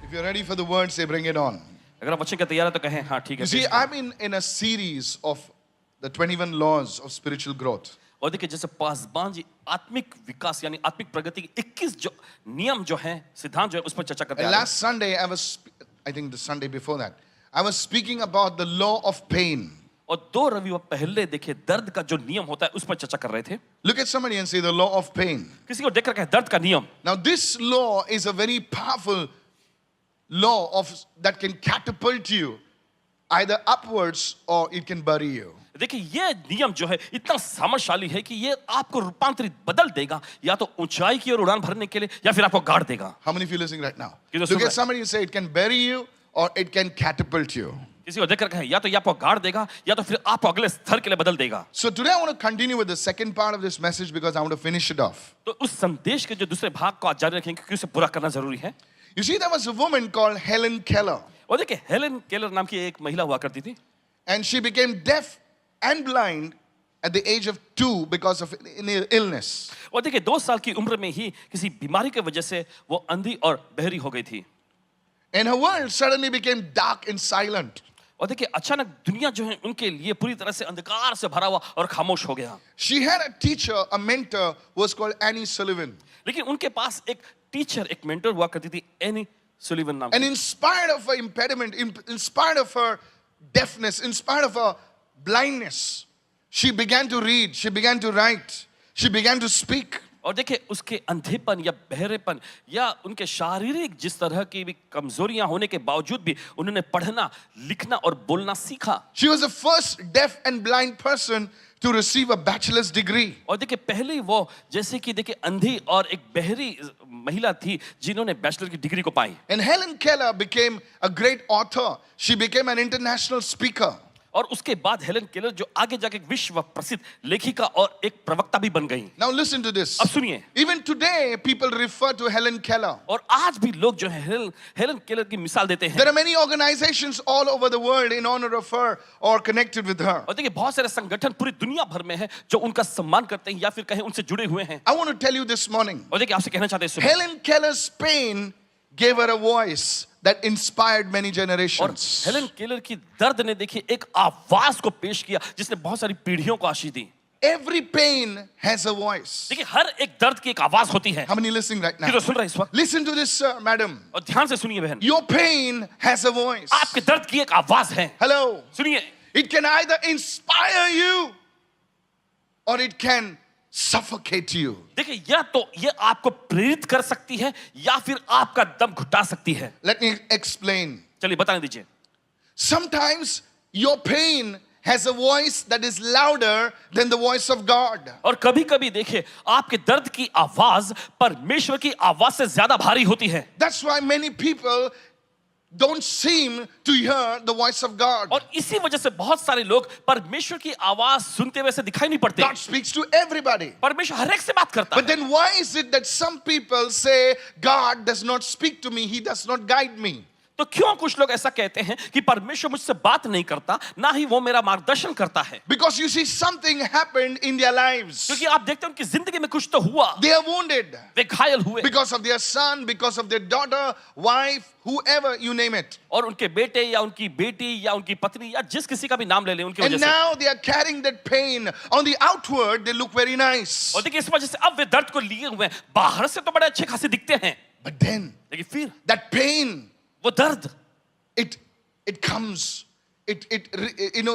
If you're ready for the word, say, bring it on. अगर आप वचन के तैयार है तो कहें हाँ ठीक है. You see, I'm in a series of the 21 laws of spiritual growth. और देखिए जैसे पासबान जी आत्मिक विकास यानी आत्मिक प्रगति के 21 जो नियम जो हैं सिद्धांत जो है उस पर चर्चा करते And हैं. last Sunday, I think the Sunday before that, I was speaking about the law of pain. और 2 रविवार पहले देखिए दर्द का जो नियम होता है उस पर चर्चा कर रहे थे. Look at somebody and say the law of pain. किसी को देखकर कहे दर्द का नियम. Now this law is a very powerful law that can catapult you either upwards or it can bury you. देखिए ये नियम जो है इतना सामर्थ्यशाली है कि ये आपको रूपांतरित बदल देगा या तो ऊंचाई की ओर उड़ान भरने के लिए या फिर आपको गाड़ देगा. How many of you listening right now? किसी को Look सुन at रहे? somebody and say it can bury you or it can catapult you. किसी को देखकर कहे या तो ये आपको गाड़ देगा या तो फिर आपको अगले स्तर के लिए बदल देगा. So today I want to continue with the second part of this message because I want to finish it off. तो उस संदेश के जो दूसरे भाग को आज जारी रखेंगे क्योंकि उसे पूरा करना जरूरी है. You see, there was a woman called Helen Keller, और देखिए हेलेन केलर नाम की एक महिला हुआ करती थी and she became deaf and blind at the age of 2 because of an illness. और देखिए 2 साल की उम्र में ही किसी बीमारी की वजह से वो अंधी और बहरी हो गई थी. And her world suddenly became dark and silent. और देखिए अचानक दुनिया जो है उनके लिए पूरी तरह से अंधकार से भरा हुआ और खामोश हो गया. She had a teacher, a mentor, who was called Annie Sullivan. लेकिन उनके पास एक टीचर एक मेंटर हुआ करती थी एनी सुलिवन नाम And की. in spite of her impediment, in spite of her deafness, in spite of her blindness, she began to read, she began to write, she began to speak. और देखिए उसके अंधेपन या बहरेपन या उनके शारीरिक जिस तरह की भी कमजोरियां होने के बावजूद भी उन्होंने पढ़ना लिखना और बोलना सीखा. She was the first deaf and blind person to receive a bachelor's degree. और देखिए पहले वो जैसे कि देखिए अंधी और एक बहरी महिला थी जिन्होंने बैचलर की डिग्री को पाई. And Helen Keller became a great author. She became an international speaker. और उसके बाद हेलेन केलर जो आगे जाके एक विश्व प्रसिद्ध लेखिका और एक प्रवक्ता भी बन गई. Now listen to this. अब सुनिए. Even today, people refer to Helen Keller. और आज भी लोग जो है हेलेन केलर की मिसाल देते हैं. There are many organizations all over the world in honor of her or connected with her. और देखिए बहुत सारे संगठन पूरी दुनिया भर में हैं जो उनका सम्मान करते हैं या फिर कहें उनसे जुड़े हुए हैं. I want to tell you this morning, और देखिए आपसे कहना चाहते हैं सुनिए. Helen Keller's pain gave her a voice that inspired many और generations. हेलेन केलर की दर्द ने देखिए एक आवाज को पेश किया जिसने बहुत सारी पीढ़ियों को आशीष दी. Every pain has a voice. देखिए हर एक दर्द की एक आवाज होती है. How many listening right now? कि तो सुन रहे हैं इस वक्त. Listen to this, sir, madam. और ध्यान से सुनिए बहन. Your pain has a voice. आपके दर्द की एक आवाज है. Hello. सुनिए. It can either inspire you or it can suffocate you. देखिए या तो ये आपको प्रेरित कर सकती है या फिर आपका दम घुटा सकती है. Let me explain. चलिए बताने दीजिए. Sometimes your pain has a voice that is louder than the voice of God. और कभी-कभी देखिए आपके दर्द की आवाज परमेश्वर की आवाज से ज्यादा भारी होती है. That's why many people don't seem to hear the voice of God. और इसी वजह से बहुत सारे लोग परमेश्वर की आवाज सुनते हुए से दिखाई नहीं पड़ते. God speaks to everybody. परमेश्वर हर एक से बात करता But है. then why is it that some people say, God does not speak to me, He does not guide me? तो क्यों कुछ लोग ऐसा कहते हैं कि परमेश्वर मुझसे बात नहीं करता ना ही वो मेरा मार्गदर्शन करता है. Because you see, something happened in their lives. क्योंकि आप देखते हैं उनकी जिंदगी में कुछ तो हुआ. They are wounded वे घायल हुए because of their son, because of their daughter, wife, whoever you name it. और उनके बेटे या उनकी बेटी या उनकी पत्नी या जिस किसी का भी नाम ले लें उनकी वजह And से. now they are carrying that pain. On the outward, they look very nice. और देखिए इस वजह से अब वे दर्द को लिए हुए हैं. बाहर से तो बड़े अच्छे खासे दिखते हैं But then, लेकिन फिर that pain, वो दर्द it comes, it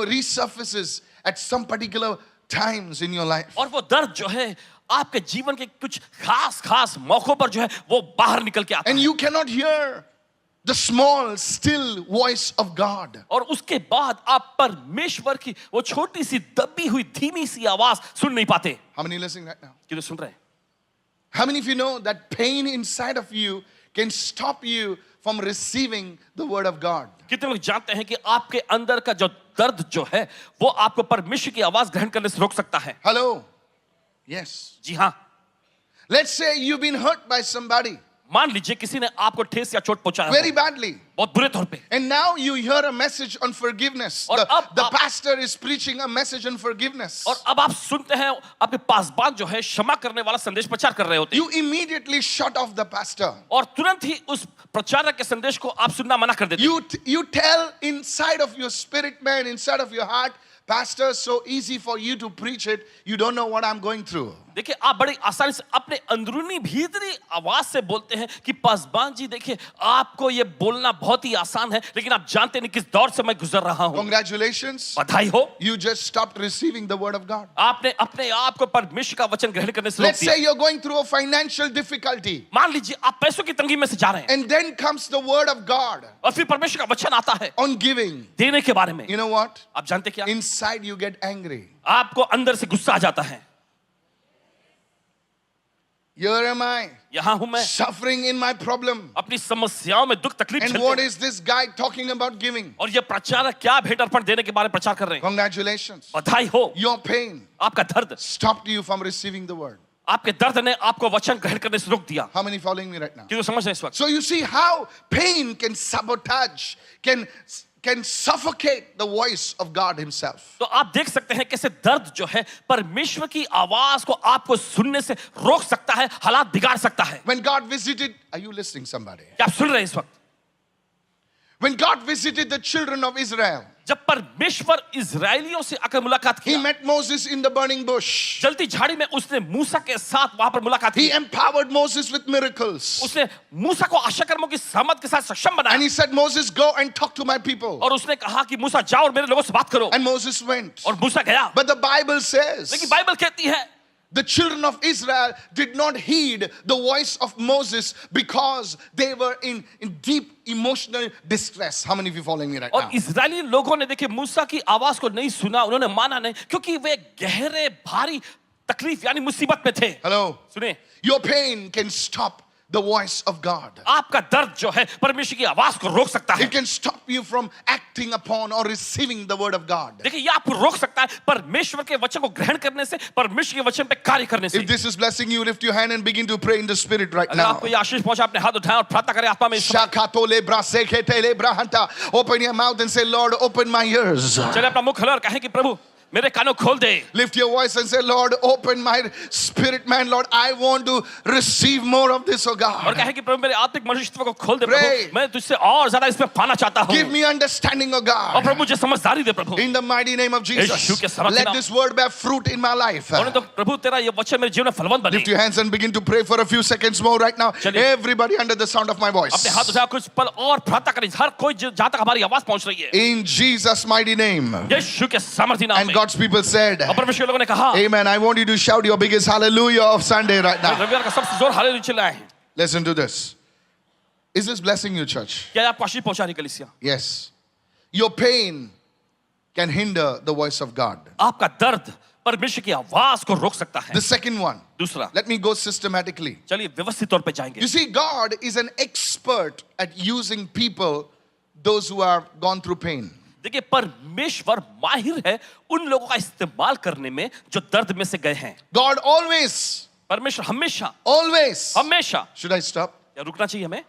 resurfaces at some particular times in your life. और वो दर्द जो है आपके जीवन के कुछ खास मौकों पर जो है वो बाहर निकल के आता And है. you cannot hear the small, still voice of God. और उसके बाद आप परमेश्वर की वो छोटी सी दबी हुई धीमी सी आवाज सुन नहीं पाते. How many listening right now? कि तो सुन रहे हैं. How many of you know that pain inside of you can stop you from receiving the word of God? कितने लोग जानते हैं कि आपके अंदर का जो दर्द जो है वो आपको परमेश्वर की आवाज ग्रहण करने से रोक सकता है. Hello? Yes. जी हाँ. Let's say you've been hurt by somebody. मान लीजिए किसी ने आपको ठेस या चोट पहुंचाया very हो, badly. बहुत बुरे तौर पे, And now you hear a message on forgiveness. और अब The आप- pastor is preaching a message on forgiveness. और अब आप सुनते हैं आपके पासबान जो है क्षमा करने वाला संदेश प्रचार कर रहे होते हैं, You immediately shut off the pastor. और तुरंत ही उस प्रचारक के संदेश को आप सुनना मना कर देते हैं। You tell inside of your spirit, man, inside of your heart, Pastor, so easy for you to preach it. You don't know what I'm going through. देखिए, आप बड़ी आसानी से अपने अंदरूनी भीतरी आवाज से बोलते हैं कि पासबान जी देखिए, आपको ये बोलना बहुत ही आसान है, लेकिन आप जानते नहीं किस दौर से मैं गुजर रहा हूं। Congratulations. बधाई हो, You just stopped receiving the word of God. आपने अपने आप को परमेश्वर का वचन ग्रहण करने से रोक Let's दिया। say you're going through a financial difficulty. मान लीजिए आप पैसों की तंगी में से जा रहे हैं, And then comes the word of God और फिर परमेश्वर का वचन आता है on giving. देने के बारे में। You know what? आप जानते क्या, Inside you get angry. आपको अंदर से गुस्सा आ जाता है। Here am I, यहां हूं मैं, suffering in my problem. अपनी समस्याओं में दुख तकलीफ And झेलते what हैं। is this guy talking about giving? और ये प्रचारक क्या भेंट अर्पण देने के बारे में प्रचार कर रहे हैं। Congratulations. बधाई हो, Your pain आपका दर्द, stopped you from receiving the word. आपके दर्द ने आपको वचन ग्रहण करने से रोक दिया। How many following me right now? क्यों समझ रहे हैं इस वक्त? So you see how pain can sabotage, can suffocate the voice of God himself. तो आप देख सकते हैं कैसे दर्द जो है परमेश्वर की आवाज को आपको सुनने से रोक सकता है, हालात बिगाड़ सकता है। When God visited, are you listening somebody? क्या आप सुन रहे हैं इस वक्त? When God visited the children of Israel, जब परमेश्वर इजरायलियों से आकर मुलाकात he किया, met Moses in the burning bush. जलती झाड़ी में उसने मूसा के साथ वहां पर मुलाकात He की। empowered Moses with miracles. उसने मूसा को आशा कर्मों की सामर्थ के साथ सक्षम And बनाया, he said, Moses, go and talk to my people. और उसने कहा कि मूसा जाओ और मेरे लोगों से बात करो, And Moses went. और मूसा गया। But the Bible लेकिन says बाइबल कहती है the children of Israel did not heed the voice of Moses because they were in deep emotional distress. How many of you following me right और now? Israeli लोगों ने देखिए मूसा की आवाज को नहीं सुना, उन्होंने माना नहीं, क्योंकि वे गहरे भारी तकलीफ यानी मुसीबत में थे। Hello? सुने, Your pain can stop the voice of God. आपका दर्द जो है परमेश्वर की आवाज को रोक सकता है। It can stop you from acting upon or receiving the word of God. देखिए, ये आपको रोक सकता है परमेश्वर के वचन को ग्रहण करने से, परमेश्वर के वचन पे कार्य करने से। If this is blessing you, lift your hand and begin to pray in the spirit right अगर now. आपको ये आशीष पहुंचा, अपने हाथ उठाएं और प्रार्थना करें आत्मा में। इस समय Shakato lebra sekete lebra hanta. Open your mouth and say, Lord, open my ears. चले अपना मुख खोलें और कहें कि प्रभु मेरे कानों खोल दे। Lift your voice and say, Lord, open my spirit, man. Lord, I want to receive more of this, oh और God. कहें कि प्रभु मेरे आत्मिक मनुष्यत्व को खोल दे Pray. प्रभु, मैं तुझसे और ज्यादा इसमें पाना चाहता हूँ। Give me understanding, oh और God. प्रभु मुझे समझदारी दे प्रभु। In the mighty name of Jesus, यीशु के समर्थन let नाम। this word bear fruit in my life. और तो प्रभु तेरा ये वचन मेरे जीवन में फलवंत बने। Lift your hands and begin to pray for a few seconds more right now. चलिए। Everybody under the sound of my voice. अपने हाथ उठाओ, कुछ पल और प्रार्थना करें, हर कोई जहाँ तक हमारी आवाज पहुंच रही है, In Jesus' mighty name. यीशु के सामर्थ्य नाम And में। God's people said, और परमेश्वर लोगों ने कहा, Amen. I want you to shout your biggest hallelujah of Sunday right now. रविवार का सबसे जोर hallelujah चिल्लाएं। Listen to this. Is this blessing you, church? क्या आपको आशीष पहुंचा रही कलीसिया? Yes. Your pain can hinder the voice of God. आपका दर्द परमेश्वर की आवाज को रोक सकता है। The second one, दूसरा, let me go systematically. चलिए व्यवस्थित तौर पे जाएंगे। You see, God is an expert at using people, those who have gone through pain. देखिए, परमेश्वर माहिर है उन लोगों का इस्तेमाल करने में जो दर्द में से गए हैं। God always, परमेश्वर हमेशा always. Should I stop? या रुकना चाहिए हमें?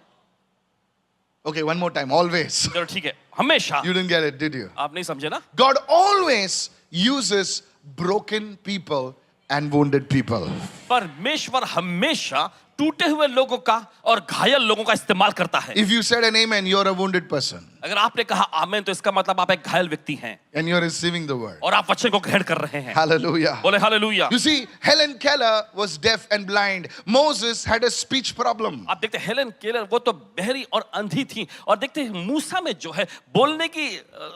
Okay, one more time. Always. चलो ठीक है, हमेशा। You didn't get it, did you? आप नहीं समझे ना? God always uses broken people and wounded people. परमेश्वर हमेशा टूटे हुए लोगों का और घायल लोगों का इस्तेमाल करता है। If you said an amen, you're a wounded person अगर आपने कहा आमेन, तो इसका मतलब आप एक घायल व्यक्ति हैं and you're receiving the word. और आप वचन को ग्रहण कर रहे हैं। Hallelujah. बोले hallelujah. You see, Helen Keller was deaf and blind. Moses had a speech problem. आप देखते हैं हेलेन केलर वो तो बहरी और अंधी थी, और देखते हैं मूसा में जो है बोलने की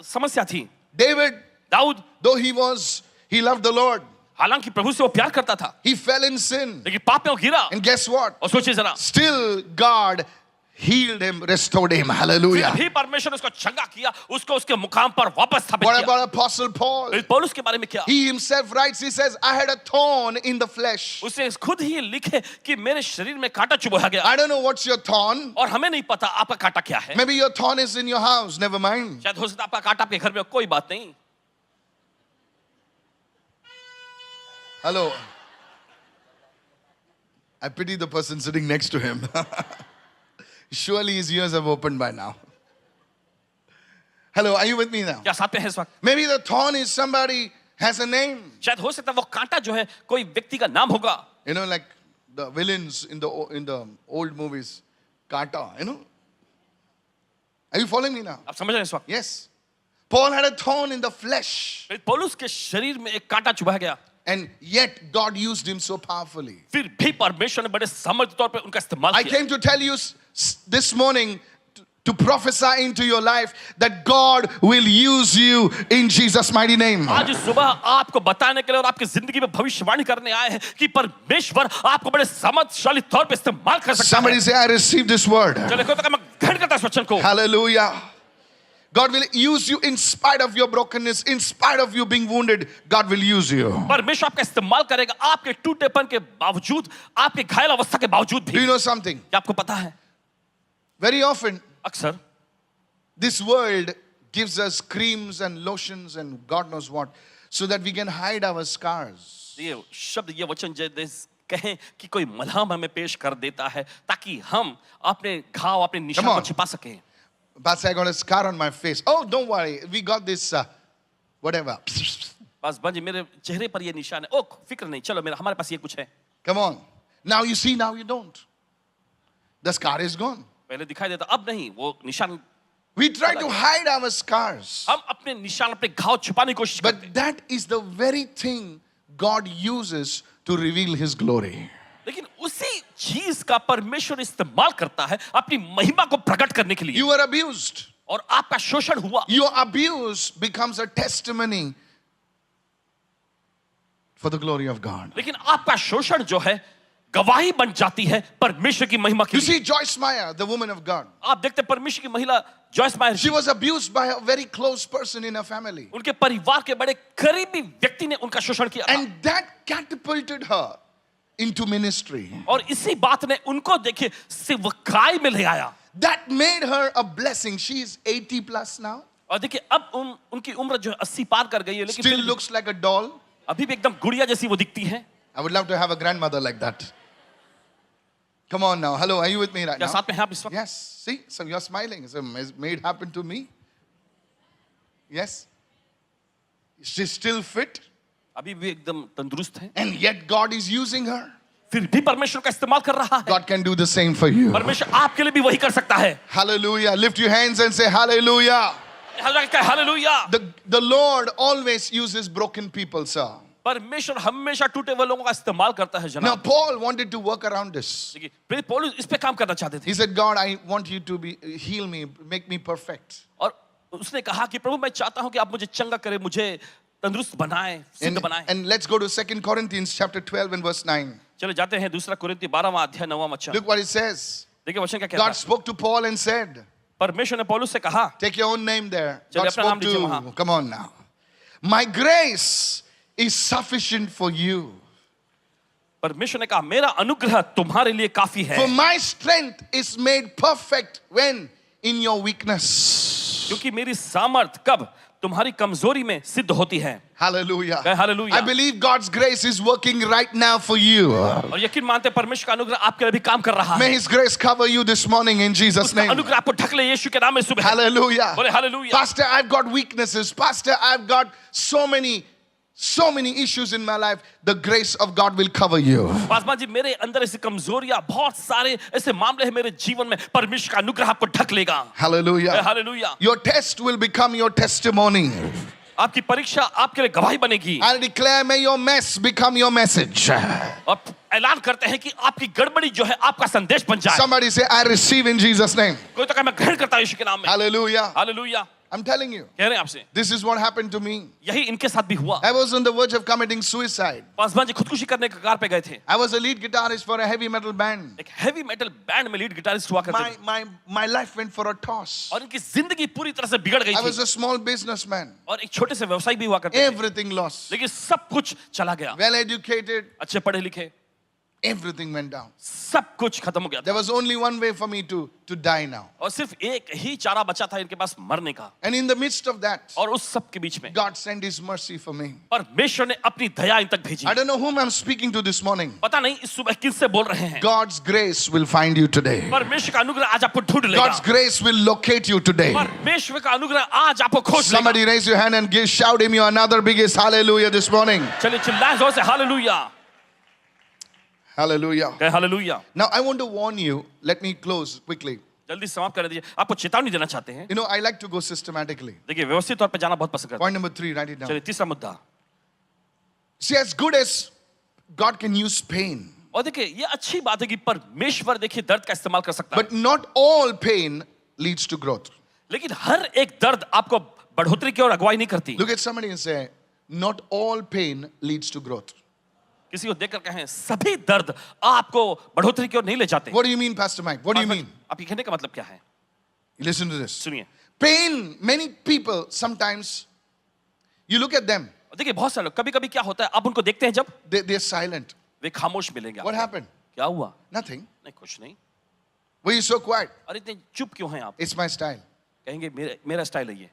समस्या थी। David, Dawood though he loved the Lord, हालांकि प्रभु से वो प्यार करता था, he fell in sin. लेकिन पाप में वो गिरा, And guess what? और सोचिए जरा, Still, God healed him, restored him. फिर Hallelujah. भी परमेश्वर ने उसको चंगा किया, उसको उसके मुकाम पर वापस स्थापित What किया। about Apostle Paul? पौलुस के बारे में क्या? He himself writes, he says, I had a thorn in the flesh. उसे खुद ही लिखे कि मेरे शरीर में कांटा चुभा गया, I don't know what's your thorn. और हमें नहीं पता आपका कांटा क्या है। Maybe your thorn is in your house. Never mind. शायद हो सकता है आपका कांटा आपके घर में हो, कोई बात नहीं। Hello. I pity the person sitting next to him. Surely his ears have opened by now. Hello, are you with me now? क्या साथ में है इस वक्त? Maybe the thorn is somebody has a name. शायद हो सकता है वो कांटा जो है कोई व्यक्ति का नाम होगा. You know, like the villains in the old movies, Kata, you know. Are you following me now? आप समझ रहे हैं इस वक्त? Yes. Paul had a thorn in the flesh, पौलुस के शरीर में एक कांटा चुभा गया. and yet God used him so powerfully. फिर भी परमेश्वर ने बड़े समर्थ तौर पे उनका इस्तेमाल I किया. came to tell you this morning to prophesy into your life that God will use you in Jesus' mighty name. आज सुबह आपको बताने के लिए और आपकी जिंदगी में भविष्यवाणी करने आए हैं कि परमेश्वर आपको बड़े समर्थशाली तौर पे इस्तेमाल कर सकता है. Somebody say, I received this word. चलो देखो तो मैं ग्रहण करता हूं इस वचन को. Hallelujah. God will use you in spite of your brokenness, in spite of you being wounded. God will use you. परमेश्वर आपका इस्तेमाल करेगा आपके टूटेपन के बावजूद, आपके घायल अवस्था के बावजूद Do भी. you know something? क्या आपको पता है? Very often, अक्सर this world gives us creams and lotions and God knows what, so that we can hide our scars. ये शब्द ये वचन कहें कि कोई मलहम हमें पेश कर देता है ताकि हम अपने घाव अपने निशान Come on. को छिपा सकें. Pastor, I got a scar on my face. Oh, don't worry. We got this, whatever. बस बंजी मेरे चेहरे पर ये निशान है. ओ फिक्र नहीं, चलो मेरा हमारे पास ये कुछ है. Come on. Now you see, now you don't. The scar is gone. पहले दिखाई देता, अब नहीं. वो निशान We try to hide our scars. हम अपने निशान अपने घाव छुपाने की कोशिश करते But हैं. that is the very thing God uses to reveal His glory. लेकिन उसी चीज का परमेश्वर इस्तेमाल करता है अपनी महिमा को प्रकट करने के लिए. You were abused. और आपका शोषण हुआ. Your abuse becomes a testimony for the glory of God. लेकिन आपका शोषण जो है गवाही बन जाती है परमेश्वर की महिमा के You लिए. see, Joyce Meyer, the woman of God, आप देखते हैं परमेश्वर की महिला Joyce Mayar, she was abused by a very close person in her family. उनके परिवार के बड़े करीबी व्यक्ति ने उनका शोषण किया था. And that catapulted her into ministry. और इसी बात ने उनको देखिए सेवकाई में ले आया. That made her a blessing. She is 80 plus now. और देखिए अब उनकी उम्र जो है 80 पार कर गई है, लेकिन Still फिर looks like a doll. अभी भी एकदम गुड़िया जैसी वो दिखती है. I would love to have a grandmother like that. Come on now. Hello, are you with me right क्या now? साथ में हैं आप इस वक्त? Yes. See, so you're smiling. So may it happen to me? Yes. She's still fit, अभी भी एकदम तंदुरुस्त है. and yet God is using her. फिर भी परमेश्वर का इस्तेमाल कर रहा है. God can do the same for you. परमेश्वर आपके लिए भी वही कर सकता है. Hallelujah. Lift your hands and say hallelujah. Hallelujah. The Lord always uses broken people, sir. परमेश्वर हमेशा टूटे हुए लोगों का इस्तेमाल करता है Now, जनाब. Paul wanted to work around this. देखिए फिर पौलुस इस पे काम करना चाहते थे. He said, God, I want you to heal me, make me perfect. और उसने कहा कि प्रभु मैं चाहता हूं कि आप मुझे चंगा करें, मुझे तंदुरुस्त बनाएं, सिद्ध बनाएं. And let's go to 2 Corinthians chapter 12 and verse 9. चलो जाते हैं दूसरा कुरिन्ती 12वां अध्याय 9वां वचन. Look what it says. देखिए वचन क्या कहता God है. spoke to Paul and said, परमेश्वर ने पौलुस से कहा, take your own name there. चलिए God अपना नाम spoke लीजिए to, वहाँ. come on now. My grace is sufficient for you. परमेश्वर ने कहा मेरा अनुग्रह तुम्हारे लिए काफी है. For my strength is made perfect when in your weakness. क्योंकि मेरी सामर्थ कब तुम्हारी कमजोरी में सिद्ध होती है. Hallelujah. Hallelujah. I believe God's grace is working right now for you. और यकीन मानते हैं परमेश्वर का अनुग्रह आपके लिए भी काम कर रहा May है. His grace cover you this morning in Jesus' उसका name. अनुग्रह आपको ढक ले यीशु के नाम में सुबह. Hallelujah. बोले hallelujah. Pastor, I've got weaknesses. Pastor, I've got so many issues in my life. The grace of God will cover you. Paswan ji मेरे अंदर ऐसी कमजोरियां बहुत सारे ऐसे मामले हैं मेरे जीवन में, परमेश्वर का अनुग्रह आपको ढक लेगा. Hallelujah. Hallelujah. Your test will become your testimony. आपकी परीक्षा आपके लिए गवाही बनेगी. I'll declare, may your mess become your message. और ऐलान करते हैं कि आपकी गड़बड़ी जो है आपका संदेश बन जाए. Somebody say, I receive in Jesus' name. कोई तो कहे मैं ग्रहण करता हूं यीशु के नाम में. Hallelujah. Hallelujah. I'm telling you, कह रहे हैं आपसे, this is what happened to me. यही इनके साथ भी हुआ. I was on the verge of committing suicide. Paswan ji खुदकुशी करने के कगार पे गए थे. I was a lead guitarist for a heavy metal band. एक हेवी मेटल बैंड में लीड गिटारिस्ट हुआ करते थे. My life went for a toss. और इनकी जिंदगी पूरी तरह से बिगड़ गई I was थी. a small businessman. और एक छोटे से व्यवसायी भी हुआ करते थे. Everything lost. लेकिन सब कुछ चला गया. Well educated, अच्छे पढ़े लिखे, Everything went down. सब कुछ खत्म हो गया था There was only one way for me to die now. और सिर्फ एक ही चारा बचा था इनके पास मरने का And in the midst of that, और उस सब के बीच में God sent His mercy for me. परमेश्वर ने अपनी दया इन तक भेजी I don't know whom I'm speaking to this morning. पता नहीं इस सुबह किससे बोल रहे हैं God's grace will find you today. परमेश्वर का अनुग्रह आज आपको ढूंढ लेगा God's grace will locate you today. परमेश्वर का अनुग्रह आज आपको खोज लेगा Somebody raise your hand and shout him another biggest hallelujah this morning. चलिए चिल्लाएं जोर से हालेलुया Hallelujah. कहे hallelujah Now I want to warn you. Let me close quickly. जल्दी समाप्त कर दीजिए आपको चेतावनी देना चाहते हैं You know, I like to go systematically. देखिए व्यवस्थित तौर पे जाना बहुत पसंद करता Point number 3, write it हूं down. चलिए तीसरा मुद्दा See, as good as God can use pain, और देखिए ये अच्छी बात है कि परमेश्वर देखिए दर्द का इस्तेमाल कर सकता है but not all pain leads to growth. लेकिन हर एक दर्द आपको बढ़ोतरी की ओर अगुवाई नहीं करती Look at somebody and say, not all pain leads to growth. किसी को देखकर कहें सभी दर्द आपको बढ़ोतरी की ओर नहीं ले जाते What do you mean, Pastor Mike? What do you mean? आप ये कहने का मतलब क्या है Listen to this. सुनिए Pain, many people sometimes, you look at them, और देखिए बहुत सारे लोग कभी कभी क्या होता है आप उनको देखते हैं जब they're silent. वे खामोश मिलेंगे What आपको। happened? क्या हुआ Nothing. नहीं कुछ नहीं Why are you so quiet? और इतने चुप क्यों हैं आप It's my style. कहेंगे मेरा स्टाइल है ये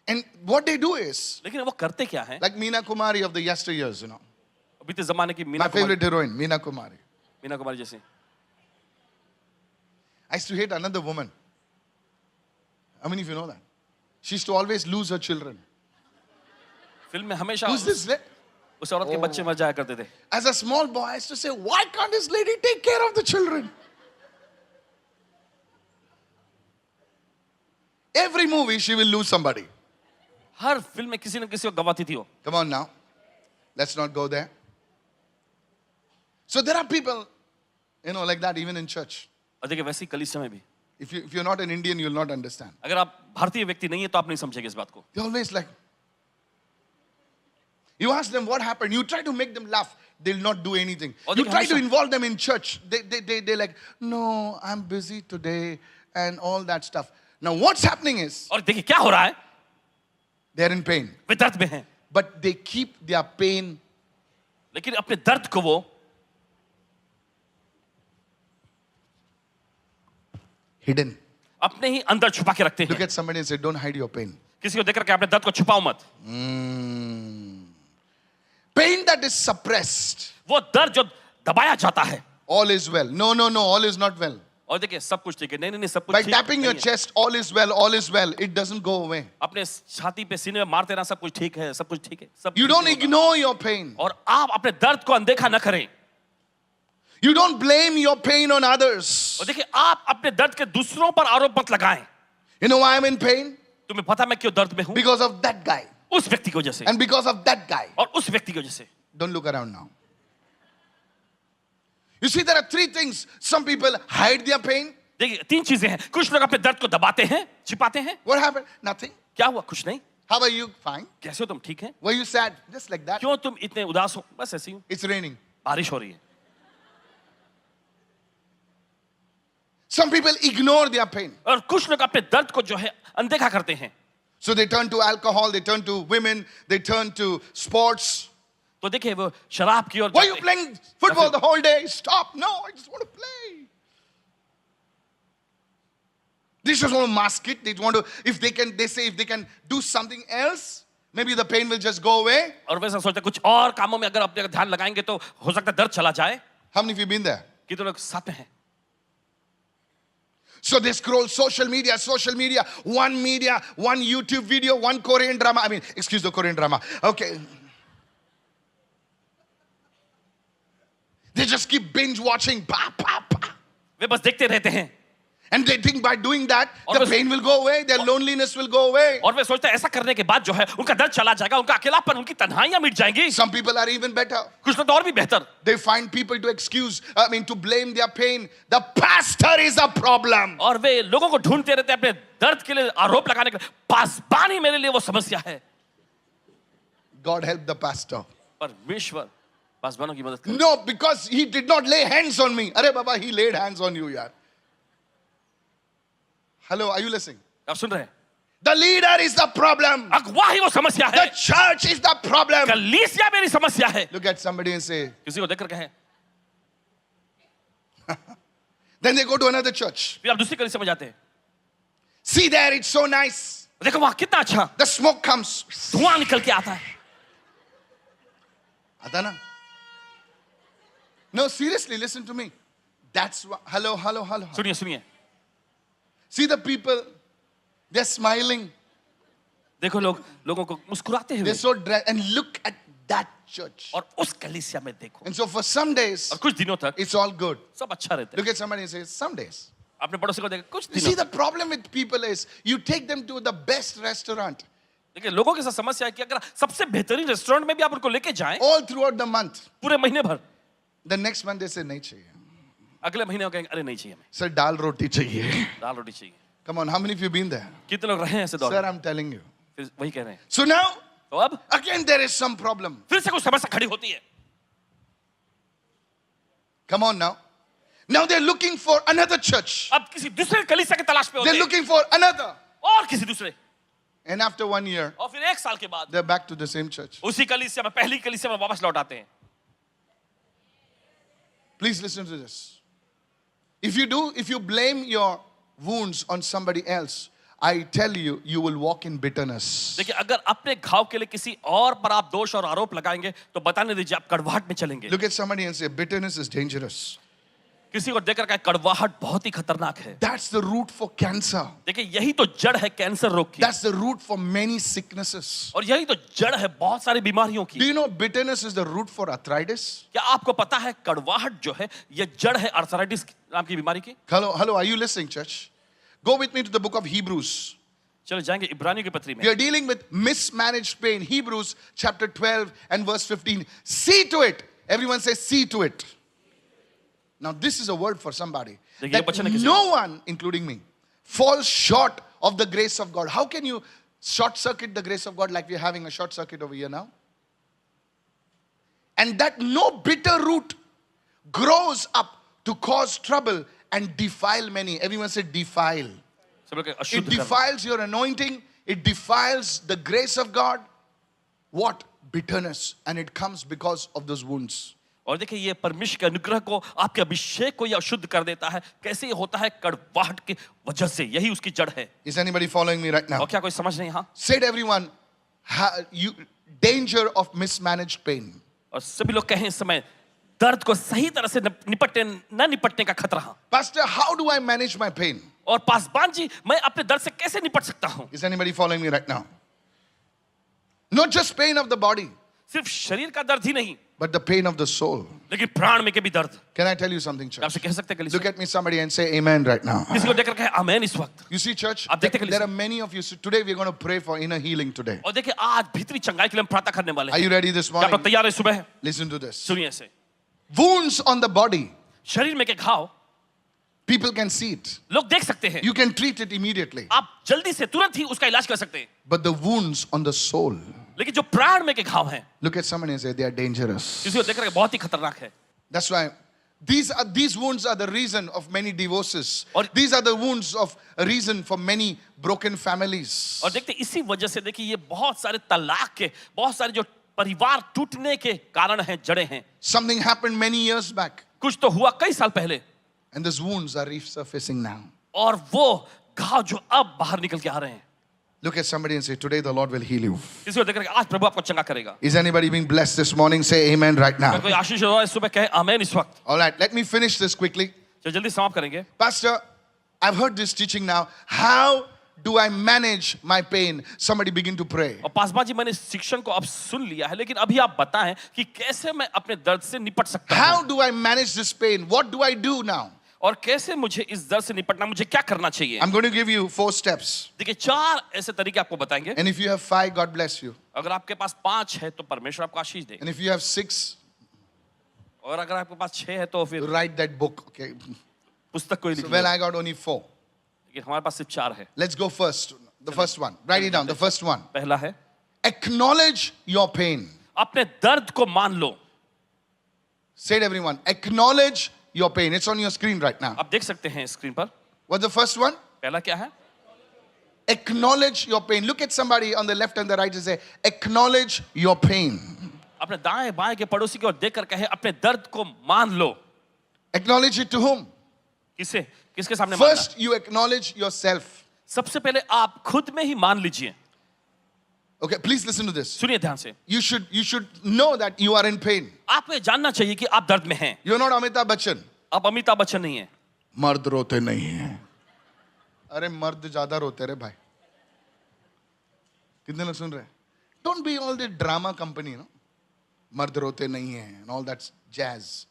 And what they do is, लेकिन वो करते क्या है like Meena Kumari of the yesteryears, you know, बीते जमाने की my favorite heroine, Meena Kumari. Meena Kumari जैसे I used to hate another woman. How many of you know that? She used to always lose her children. Film में हमेशा Who's this? उस औरत के बच्चे मर जाया करते थे As a small boy, I used to say, why can't this lady take care of the children? Every movie, she will lose somebody. Her film में किसी न किसी को गवाती थी वो Come on now. Let's not go there. So there are people, you know, like that even in church. और देखिए वैसे ही कलीसिया में भी If you're not an Indian, you'll not understand. अगर आप भारतीय व्यक्ति नहीं है तो आप नहीं समझेंगे इस बात को They're always like, you ask them what happened, you try to make them laugh, they'll not do anything. Oh, You they try to hamisha- involve them in church, they're like, no, I'm busy today, and all that stuff. Now what's happening is, और देखिए क्या हो रहा है they're in pain, वे दर्द में हैं but they keep their pain लेकिन अपने दर्द को वो hidden. अपने ही अंदर छुपा के रखते Look हैं at somebody and say, don't hide your pain. किसी को देखकर के अपने दर्द को छुपाओ मत Pain that is suppressed, वो दर्द जो दबाया जाता है all is well. No, all is not well. और देखिए सब कुछ ठीक है नहीं सब कुछ By ठीक tapping your नहीं है। chest, all is well, it doesn't go away. अपने छाती पे सीने में मारते रहना सब कुछ ठीक है सब कुछ ठीक है सब You ठीक don't नहीं होगा। ignore your pain. और आप अपने दर्द को अनदेखा न करें You don't blame your pain on others. और देखिए आप अपने दर्द के दूसरों पर आरोप मत लगाएं You know why I'm in pain? तुम्हें पता मैं क्यों दर्द में हूं Because of that guy. उस व्यक्ति की वजह से And because of that guy. और उस व्यक्ति की वजह से Don't look around now. You see, there are three things. Some people hide their pain. देखिए तीन चीजें हैं कुछ लोग अपने दर्द को दबाते हैं छिपाते हैं What happened? Nothing. क्या हुआ कुछ नहीं How are you? Fine. कैसे हो तुम ठीक है Were you sad? Just like that. क्यों तुम इतने उदास हो बस ऐसे ही हूं It's raining. बारिश हो रही है Some people ignore their pain. और कुछ लोग अपने दर्द को जो है अनदेखा करते हैं So they turn to alcohol, they turn to women, they turn to sports. तो देखिए वो शराब की ओर Why are you जाते हैं। playing football the whole day? Stop. No, I just want to play. They just want to mask it. They want to, they say if they can do something else, maybe the pain will just go away. और वैसा सोचते हैं, कुछ और कामों में अगर अपने ध्यान लगाएंगे तो हो सकता है दर्द चला जाए How many of you been there? कितने लोग साथ में हैं So they scroll social media, one YouTube video, one Korean drama. I mean, excuse the Korean drama. Okay. They just keep binge watching. Pa, pa, pa. वे बस देखते रहते हैं And they think by doing that, the Always- pain will go away, their loneliness will go away. और वे सोचते हैं ऐसा करने के बाद जो है उनका दर्द चला जाएगा उनका अकेलापन उनकी तन्हाइयां मिट जाएंगी Some people are even better. कुछ लोग तो और भी बेहतर They find people to blame their pain. The pastor is a problem. और वे लोगों को ढूंढते रहते हैं अपने दर्द के लिए आरोप लगाने के लिए पासबानी मेरे लिए वो समस्या है God help the pastor. परमेश्वर पासबानों की मदद करे No, because he did not lay hands on me. Arey Baba, he laid hands on you, yaar. Hello, are you listening? आप सुन रहे हैं The leader is the problem. अगुवा ही वो समस्या The है, church is the problem. कलीसिया मेरी समस्या है। Look at somebody and say, किसी को देखकर कहें, then they go to another church. फिर आप दूसरी कलीसिया में जाते हैं, See there, it's so nice. देखो वहां कितना अच्छा The smoke comes. धुआं निकल के आता है। आता ना? No, seriously, listen to me. That's what, hello. सुनिए सुनिए, See the people, they're smiling. देखो लोगों को मुस्कुराते They're हुए, so and look at that church. और उस कलीसिया में देखो, And so for some days, और कुछ दिनों तक it's all good. सब अच्छा रहता है। Look at somebody and say, some days. अपने पड़ोसी को देखो, कुछ You दिनों see, the तक। problem with people is you take them to the best restaurant देखिए लोगों के साथ समस्या है कि अगर सबसे बेहतरीन रेस्टोरेंट में भी आप उनको लेके जाएं all throughout the month. पूरे महीने भर, The next month they say, nahi chahiye. अगले महीने वो कहेंगे अरे नहीं चाहिए, हमें Sir, dal roti chahiye. दाल रोटी चाहिए। Come on, how many of you been there? कितने लोग रहे हैं ऐसे दौर Sir, में? I'm telling you. फिर वही कह रहे हैं। So now, तो अब again, there is some problem. फिर से कुछ समस्या खड़ी होती है। Come on now. Now they're looking for another church. अब किसी दूसरे कलीसिया की तलाश पे होते They're हैं, looking for another. और किसी दूसरे, And after 1 year, और फिर एक साल के बाद they're back to the same church. उसी कलीसिया में, पहली कलीसिया में वापस लौट आते हैं। Please listen to this. If you blame your wounds on somebody else, I tell you, you will walk in bitterness. देखिए अगर अपने घाव के लिए किसी और पर आप दोष और आरोप लगाएंगे तो बताने दीजिए आप कड़वाहट में चलेंगे। Look at somebody and say, bitterness is dangerous. किसी को देखकर कहे कड़वाहट बहुत ही खतरनाक है। That's the root for cancer. देखिए यही तो जड़ है कैंसर रोग की, That's the root for many sicknesses. और यही तो जड़ है बहुत सारी बीमारियों Do की। you know bitterness is the root for arthritis? क्या आपको पता है कड़वाहट जो है ये जड़ है अर्थराइटिस नाम की बीमारी की? Hello, are you listening, church? Go with me to the book of Hebrews. चलो जाएंगे इब्रानियों की पत्री में। We are dealing with mismanaged pain. Hebrews chapter 12 and verse 15. See to it. Everyone says, see to it. Now, this is a word for somebody. देखिए, That वचन है किसी no one, including me, falls short of the grace of God. How can you short circuit the grace of God like we're having a short circuit over here now? And that no bitter root grows up to cause trouble and defile many. Everyone said defile. सब लोग It अशुद्ध करना। defiles your anointing. It defiles the grace of God. What? Bitterness. And it comes because of those wounds. और देखिए ये परमेश्वर के अनुग्रह को, आपके अभिषेक को ये अशुद्ध कर देता है। कैसे ये होता है? कड़वाहट की वजह से, यही उसकी जड़ है। Is anybody following me right now? और क्या कोई समझ नहीं? हाँ, Said everyone, danger of mismanaged pain. और सभी लोग कहें इस समय दर्द को सही तरह से न निपटने का खतरा। हाँ। Pastor, how do I manage my pain? और पासवान जी, मैं अपने दर्द से कैसे निपट सकता हूँ? Is anybody following me right now? Not just pain of the body, सिर्फ शरीर का दर्द ही नहीं, but the pain of the soul. लेकिन प्राण में के भी दर्द। Can I tell you something, church? आपसे कह सकते हैं Look कलीसिया? at me, somebody, and say amen right now. किसी को देखकर कहे आमेन इस वक्त। You see, church, आप देखते हैं there कलीसिया? are many of you. So today we're going to pray for inner healing today. और देखिए आज भीतरी चंगाई के लिए हम प्रार्थना करने वाले Are हैं। you ready this क्या आप लोग morning? तैयार हैं सुबह? Listen to this. सुनिए से, Wounds on the body, शरीर में के घाव people can see it. लोग देख सकते हैं, You can treat it immediately. आप जल्दी से तुरंत ही उसका इलाज कर सकते हैं। But the wounds on the soul, लेकिन जो प्राण में के घाव हैं, look at somebody and say they are dangerous. किसी को देखकर बहुत ही खतरनाक है। That's why these wounds are the reason of many divorces. और- These are the wounds of a reason for many broken families. और देखते इसी वजह से देखिए ये बहुत सारे तलाक के, बहुत सारे जो परिवार टूटने के कारण हैं, जड़ें हैं। Something happened many years back, कुछ तो हुआ कई साल पहले, and these wounds are resurfacing now. और वो घाव जो अब बाहर निकल के आ रहे हैं। Look at somebody and say, today the Lord will heal you. किसी को देखकर आज प्रभु आपको चंगा करेगा। Is anybody being blessed this morning? Say amen right अगर now. कोई आशीष हो रहा है सुबह कहे आमेन इस वक्त। All right, let me finish this quickly. चलो जल्दी समाप्त करेंगे। Pastor, I've heard this teaching now. How do I manage my pain? Somebody begin to pray. और पासवान जी मैंने शिक्षण को अब सुन लिया है, लेकिन अभी आप बताएं कि कैसे मैं अपने दर्द से निपट सकता How हूँ do I manage this pain? What do I do now? और कैसे मुझे इस दर्द से निपटना, मुझे क्या करना चाहिए। I'm going to give you 4 steps. देखिए 4 ऐसे तरीके आपको बताएंगे। And if you have 5, God bless you. अगर आपके पास 5 है तो परमेश्वर आपको आशीष दे, And if you have 6, और अगर आपके पास 6 है तो फिर write that book. Okay. पुस्तक कोई So, लिख well, low. I got only 4. लेकिन हमारे पास सिर्फ 4 है। Let's go first. The first one. Write it down. The first one. पहला है Acknowledge your pain. अपने दर्द को मान लो। Say it, everyone. Acknowledge your pain. It's on your screen right now. आप देख सकते हैं स्क्रीन पर। What's the first one? पहला क्या है? Acknowledge your pain. Look at somebody on the left and the right and say, acknowledge your pain. अपने दाएं बाएं के पड़ोसी की ओर देखकर कहे अपने दर्द को मान लो। Acknowledge it to whom? किसे किसके सामने मानना? First, you acknowledge yourself. सबसे पहले आप खुद में ही मान लीजिए। Okay, please listen to this. सुनिए ध्यान से। You should know that you are in pain. आपको ये जानना चाहिए कि आप दर्द में हैं। You're not Amitabh Bachchan. आप अमिताभ बच्चन नहीं है। मर्द रोते नहीं हैं। अरे मर्द ज्यादा रोते रे भाई। कितने लोग सुन रहे हैं? Don't be all the drama company, no? मर्द रोते नहीं हैं and all that jazz.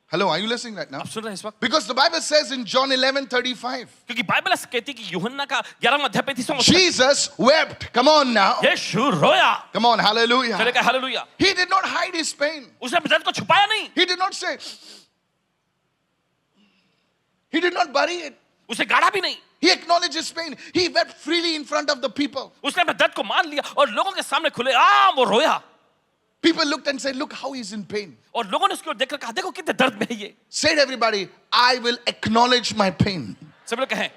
Hello, are you listening right now? आप सुन रहे हैं इस वक्त? Because the Bible says in John 11:35, क्योंकि बाइबल ऐसे कहती है कि यूहन्ना का 11वां अध्याय 35वां वचन, Jesus wept. Come on now. यीशु रोया। Come on, hallelujah. चले कहा hallelujah. He did not hide his pain. उसने अपने दर्द को छुपाया नहीं। He did not say. He did not bury it. उसे गाड़ा भी नहीं। He acknowledged his pain. He wept freely in front of the people. उसने अपने दर्द को मान लिया और लोगों के सामने खुलेआम वो रोया। People looked and said, look how he's in pain. और लोगों ने उसकी ओर देखकर कहा देखो कितने दर्द में है ये। Said everybody, I will acknowledge my pain. सब लोग कहें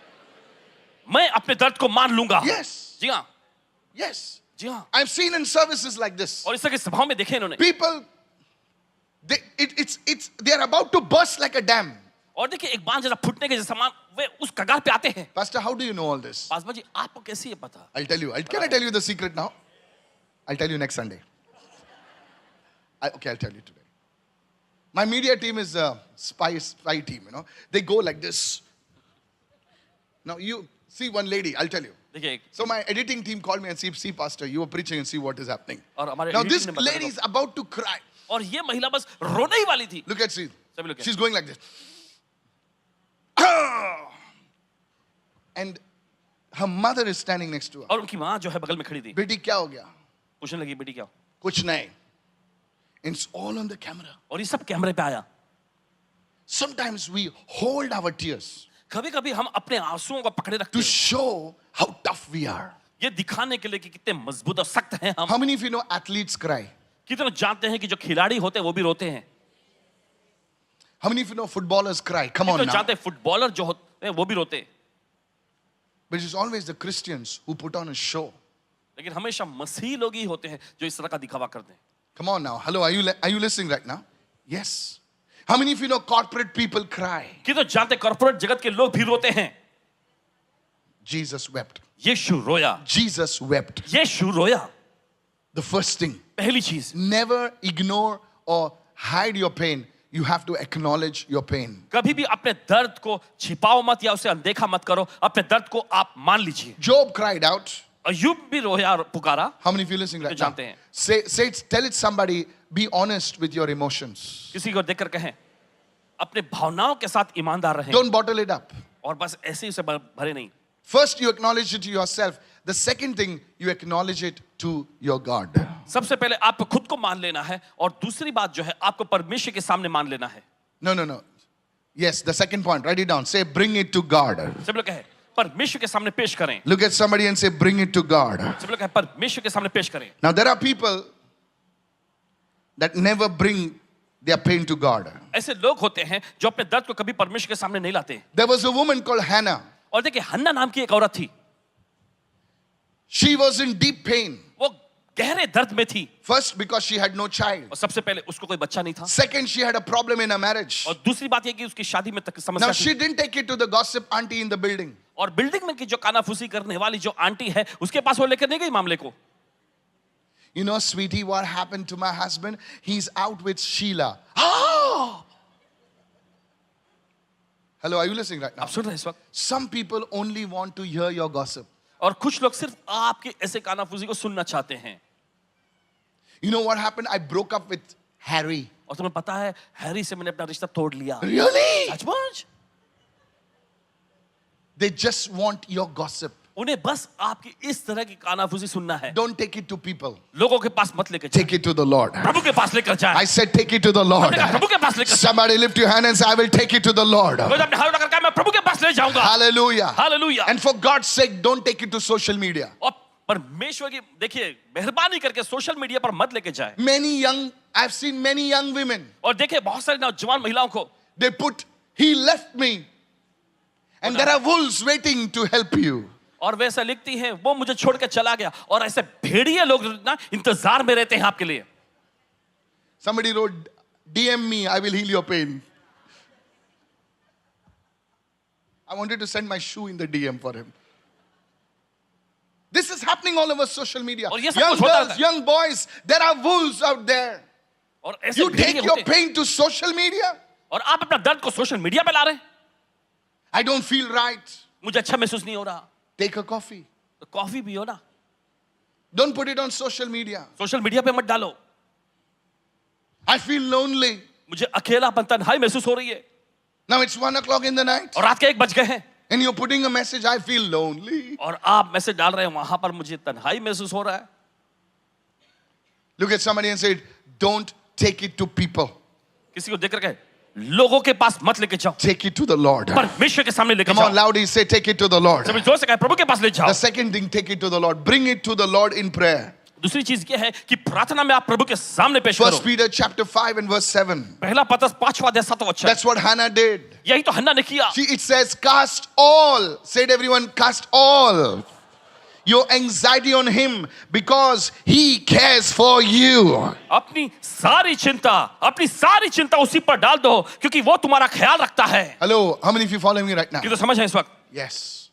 मैं अपने दर्द को मान लूंगा। Yes. जी हाँ, Yes. जी हाँ। I've seen in services like this. और इस तरह की सभाओं में देखे इन्होंने। People, they are about to burst like a dam. और देखिए एक बांध जैसा फूटने के जैसा समान वे उस कगार पे आते हैं। Pastor, how do you know all this? Paswan ji आपको कैसे ये पता? I'll tell you. Can I tell you the secret now? I'll tell you next Sunday. Okay, I'll tell you today. My media team is a spy team, you know. They go like this. Now you see one lady, I'll tell you. देखिए So my editing team called me and said, see pastor, you were preaching and see what is happening. और हमारे Now editing this ने बताया lady is about to cry. और ये महिला बस रोने ही वाली थी। Look at she. सभी लोग She's going like this. And her mother is standing next to her. और उनकी माँ जो है बगल में खड़ी थी। बेटी क्या हो गया? पूछने लगी बेटी क्या? कुछ नहीं. And it's all on the camera. और ये सब कैमरे पे आया। Sometimes we hold our tears कभी-कभी हम अपने आंसुओं को पकड़े रखते to हैं। show how tough we are. ये दिखाने के लिए कि कितने मजबूत और सख्त हैं हम। How many of you know athletes cry? कितने जानते हैं कि जो खिलाड़ी होते हैं वो भी रोते हैं। How many of you know footballers cry? Come on कितने now. जानते हैं फुटबॉलर जो होते हैं वो भी रोते हैं। But it's always the Christians who put on a show. लेकिन हमेशा मसीही लोग ही होते हैं जो इस तरह का दिखावा करते हैं। Come on now. Hello, are you listening right now? Yes. How many of you know corporate people cry? कितने जानते हैं कॉर्पोरेट जगत के लोग भी रोते हैं। Jesus wept. यीशु रोया। Jesus wept. यीशु रोया। The first thing, पहली चीज, never ignore or hide your pain. You have to acknowledge your pain. कभी भी अपने दर्द को छिपाओ मत या उसे अनदेखा मत करो। अपने दर्द को आप मान लीजिए। Job cried out. अय्यूब भी रोया और पुकारा। How many of you listening right तो now? जानते हैं। Say it, tell it somebody, be honest with your emotions. किसी को देखकर कहें अपने भावनाओं के साथ ईमानदार रहें Don't bottle it up. और बस ऐसे ही उसे भरे नहीं। First, you acknowledge it to yourself. The second thing, you acknowledge it to your God. सबसे पहले आपको खुद को मान लेना है और दूसरी बात जो है आपको परमेश्वर के सामने मान लेना है। No. Yes, the second point, write it down. Say, bring it to God. सब लोग कहें परमेश्वर के सामने पेश करें। Look at somebody and say, bring it to God. सब लोग कहें परमेश्वर के सामने पेश करें। Now, there are people that never bring their pain to God. ऐसे लोग होते हैं जो अपने दर्द को कभी परमेश्वर के सामने नहीं लाते। There was a woman called Hannah. और देखिए हन्ना नाम की एक औरत थी। She was in deep pain. वो गहरे दर्द में थी। First, because she had no child. और सबसे पहले उसको कोई बच्चा नहीं था। Second, she had a problem in her marriage. और दूसरी बात ये कि उसकी शादी में तक Now, समस्या she थी। didn't take it to the gossip auntie in the building. और बिल्डिंग में की जो कानाफूसी करने वाली जो आंटी है उसके पास वो लेकर नहीं गई मामले को। You know, sweetie, what happened to my husband? He's out with Sheila. Oh! Hello, are you listening right now? आप सुन रहे हैं इस वक्त? Some people only want to hear your gossip. और कुछ लोग सिर्फ आपके ऐसे कानाफूसी को सुनना चाहते हैं। You know what happened? I broke up with Harry. और तुम्हें पता है हैरी से मैंने अपना रिश्ता तोड़ लिया। Really? सचमुच? They just want your gossip. उन्हें बस आपकी इस तरह की कानाफूसी सुनना है। Don't take it to people. लोगों के पास मत लेकर Take it to the Lord. प्रभु के पास लेकर जाए। I said, take it to the Lord. प्रभु के पास लेकर Somebody lift your hand and say, I will take it to the Lord. कोई अपने हाथ उठाकर कहे मैं प्रभु के पास ले जाऊंगा। Hallelujah. Hallelujah. And for God's sake, don't take it to social media. और परमेश्वर की देखिए मेहरबानी करके सोशल मीडिया पर मत लेके जाए। I've seen many young women. और देखिए बहुत सारी नौजवान महिलाओं को They put, he left me And there are wolves waiting to help you. और वैसा लिखती है, वो मुझे छोड़ के चला गया और ऐसे भेड़िए लोग ना इंतजार में रहते हैं आपके लिए. Somebody wrote, DM me, I will heal your pain. I wanted to send my shoe in the DM for him. This is happening all over social media. और ये सब Young कुछ होता girls, रहता है. young boys, there are wolves out there. और ऐसे You भेड़िए take your होते हैं. pain to social media. और आप अपना दर्द को सोशल मीडिया पे ला रहे हैं. I don't feel right. मुझे अच्छा महसूस नहीं हो रहा. Take a coffee. तो कॉफी पियो ना. Don't put it on social media. Social media पे मत डालो. I feel lonely. मुझे अकेलापन तन्हाई महसूस हो रही है. Now it's 1 o'clock in the night. और रात के 1 बज गए हैं. And you're putting a message, I feel lonely. और आप मैसेज डाल रहे हैं, वहां पर मुझे तन्हाई महसूस हो रहा है. Look at somebody and say, don't take it to people. किसी को देख कर कहे, लोगों के पास मत लेके जाओ. Take it to the Lord. परमेश्वर के सामने लेके Come on, जाओ. loudly say, take it to the Lord. सभी जोर से कहे, प्रभु के पास ले जाओ. The second thing, take it to the Lord. Bring it to the Lord in prayer. दूसरी चीज ये है कि प्रार्थना में आप प्रभु के सामने पेश करो. 1 Peter chapter 5 and verse 7. पहला पत्रस 5वां अध्याय 7वां वचन. That's what Hannah did. यही तो हन्ना ने किया. See, it says, cast all. Said everyone, cast all your anxiety on him because he cares for you. अपनी सारी चिंता उसी पर डाल दो क्योंकि वो तुम्हारा ख्याल रखता है. Hello, how many of you following me right now? कि तो समझ है इस वक्त. Yes.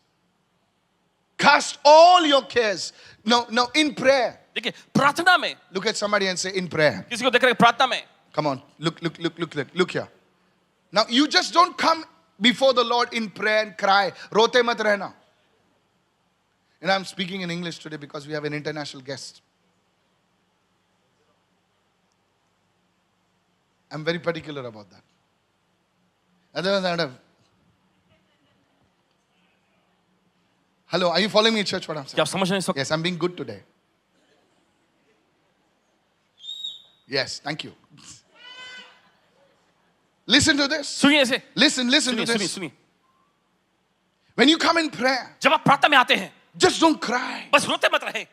Cast all your cares. No, in prayer. देखिए प्रार्थना में, Look at somebody and say, in prayer. किसी को देख रहे प्रार्थना में. Come on, look here. Now, you just don't come before the Lord in prayer and cry. Rote mat rehna. And I'm speaking in English today because we have an international guest. I'm very particular about that. Other than that, hello, are you following me in church what I'm saying? क्या आप समझ रहे हैं इस वक्त? Yes, I'm being good today. Yes, thank you. Listen to this. सुनिए इसे. Listen to सुनिए this. सुनिए. When you come in prayer, जब आप प्रार्थना में आते हैं, just don't cry. बस रोते मत रहे.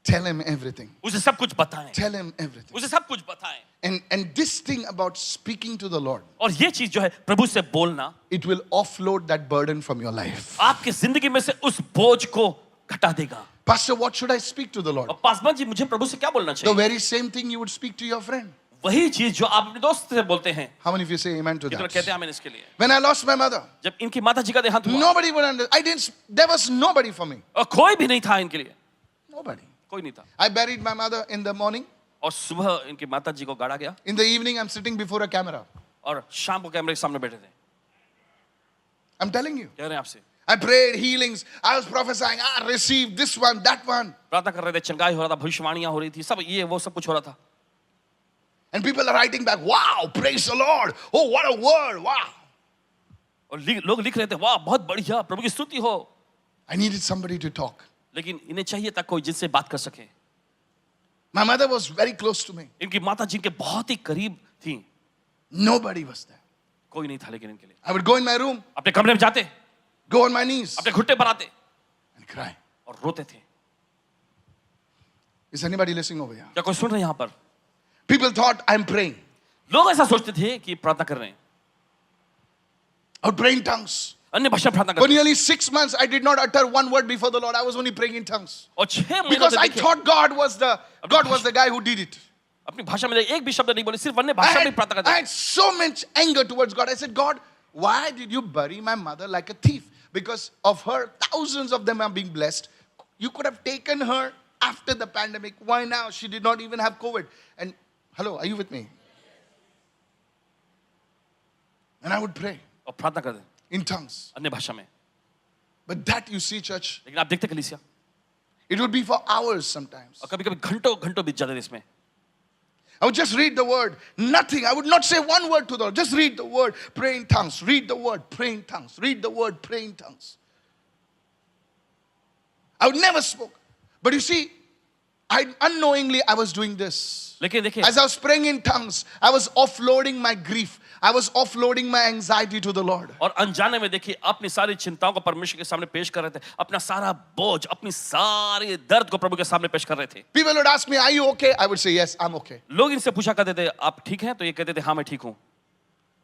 Tell him everything. उसे सब कुछ बताएं. Tell him everything. उसे सब कुछ बताएं. And this thing about speaking to the Lord, और ये चीज जो है प्रभु से बोलना, it will offload that burden from your life. आपकी जिंदगी में से उस बोझ को घटा देगा. Pastor, what should I speak to the Lord? और पासवान जी, मुझे प्रभु से क्या बोलना The चाहिए? very same thing you would speak to your friend. वही चीज जो आप अपने दोस्त से बोलते हैं. How many of you say amen to कितने that? कहते हैं आमीन इसके लिए? When I lost my mother, जब इनकी माता जी का देहांत हुआ, nobody would understand. There was nobody for me. और कोई भी नहीं था इनके लिए. Nobody. कोई नहीं था. I buried my mother in the morning. और सुबह इनकी माता जी को गाड़ा गया. In the evening, I'm sitting before a camera. और शाम को कैमरे के सामने बैठे थे. I'm telling you. कह रहे हैं आपसे. I prayed healings. I was prophesying. I received this one, that one. प्रार्थना कर रहे थे, चंगाई हो रहा था, भविष्यवाणियां हो रही थी, सब ये वो सब कुछ हो रहा था. And people are writing back, wow, praise the Lord. Oh, what a word. Wow. और लोग लिख रहे थे, वाह बहुत बढ़िया, प्रभु की स्तुति हो. I needed somebody to talk. लेकिन इन्हें चाहिए था कोई जिससे बात कर सके. My mother was very close to me. इनकी माता जी के बहुत ही करीब थी. Nobody was there. कोई नहीं था लेकिन इनके लिए. I would go in my room, अपने कमरे में जाते, go on my knees, अपने घुटने पर आते and cry. और रोते थे. Is anybody listening over here? क्या कोई सुन रहे हैं यहाँ पर? People thought I'm praying. लोग ऐसा सोचते थे कि प्रार्थना कर रहे हैं. I would pray in tongues. अन्य भाषा प्रार्थना For कर. nearly 6 months, I did not utter one word before the Lord. I was only praying in tongues. और 6 महीनों Because तक I देखे, thought God was the guy who did it. अपनी भाषा में एक भी शब्द नहीं बोले, सिर्फ अन्य I भाषा में had, प्रार्थना I करते. had so much anger towards God. I said, God, why did you bury my mother like a thief? Because of her, thousands of them are being blessed. You could have taken her after the pandemic. Why now? She did not even have COVID. And hello, are you with me? And I would pray और प्रार्थना करते in tongues. अन्य भाषा में. But that, you see, church, लेकिन आप देखते कलीसिया, it would be for hours sometimes. और कभी-कभी घंटों बीत जाते थे इसमें. I would just read the word. Nothing. I would not say one word to the Lord. Just read the word, pray in tongues. Read the word, pray in tongues. Read the word, pray in tongues. I would never spoke. But you see, unknowingly I was doing this. लेकिन देखिए, As I was praying in tongues, I was offloading my grief. I was offloading my anxiety to the Lord. और अनजाने में देखिए अपनी सारी चिंताओं को परमेश्वर के सामने पेश कर रहे थे. अपना सारा बोझ, अपनी सारी दर्द को प्रभु के सामने पेश कर रहे थे. People would ask me, are you okay? I would say, yes, I'm okay. लोग इनसे पूछा करते थे, आप ठीक हैं? तो ये कहते थे, हाँ मैं ठीक हूँ.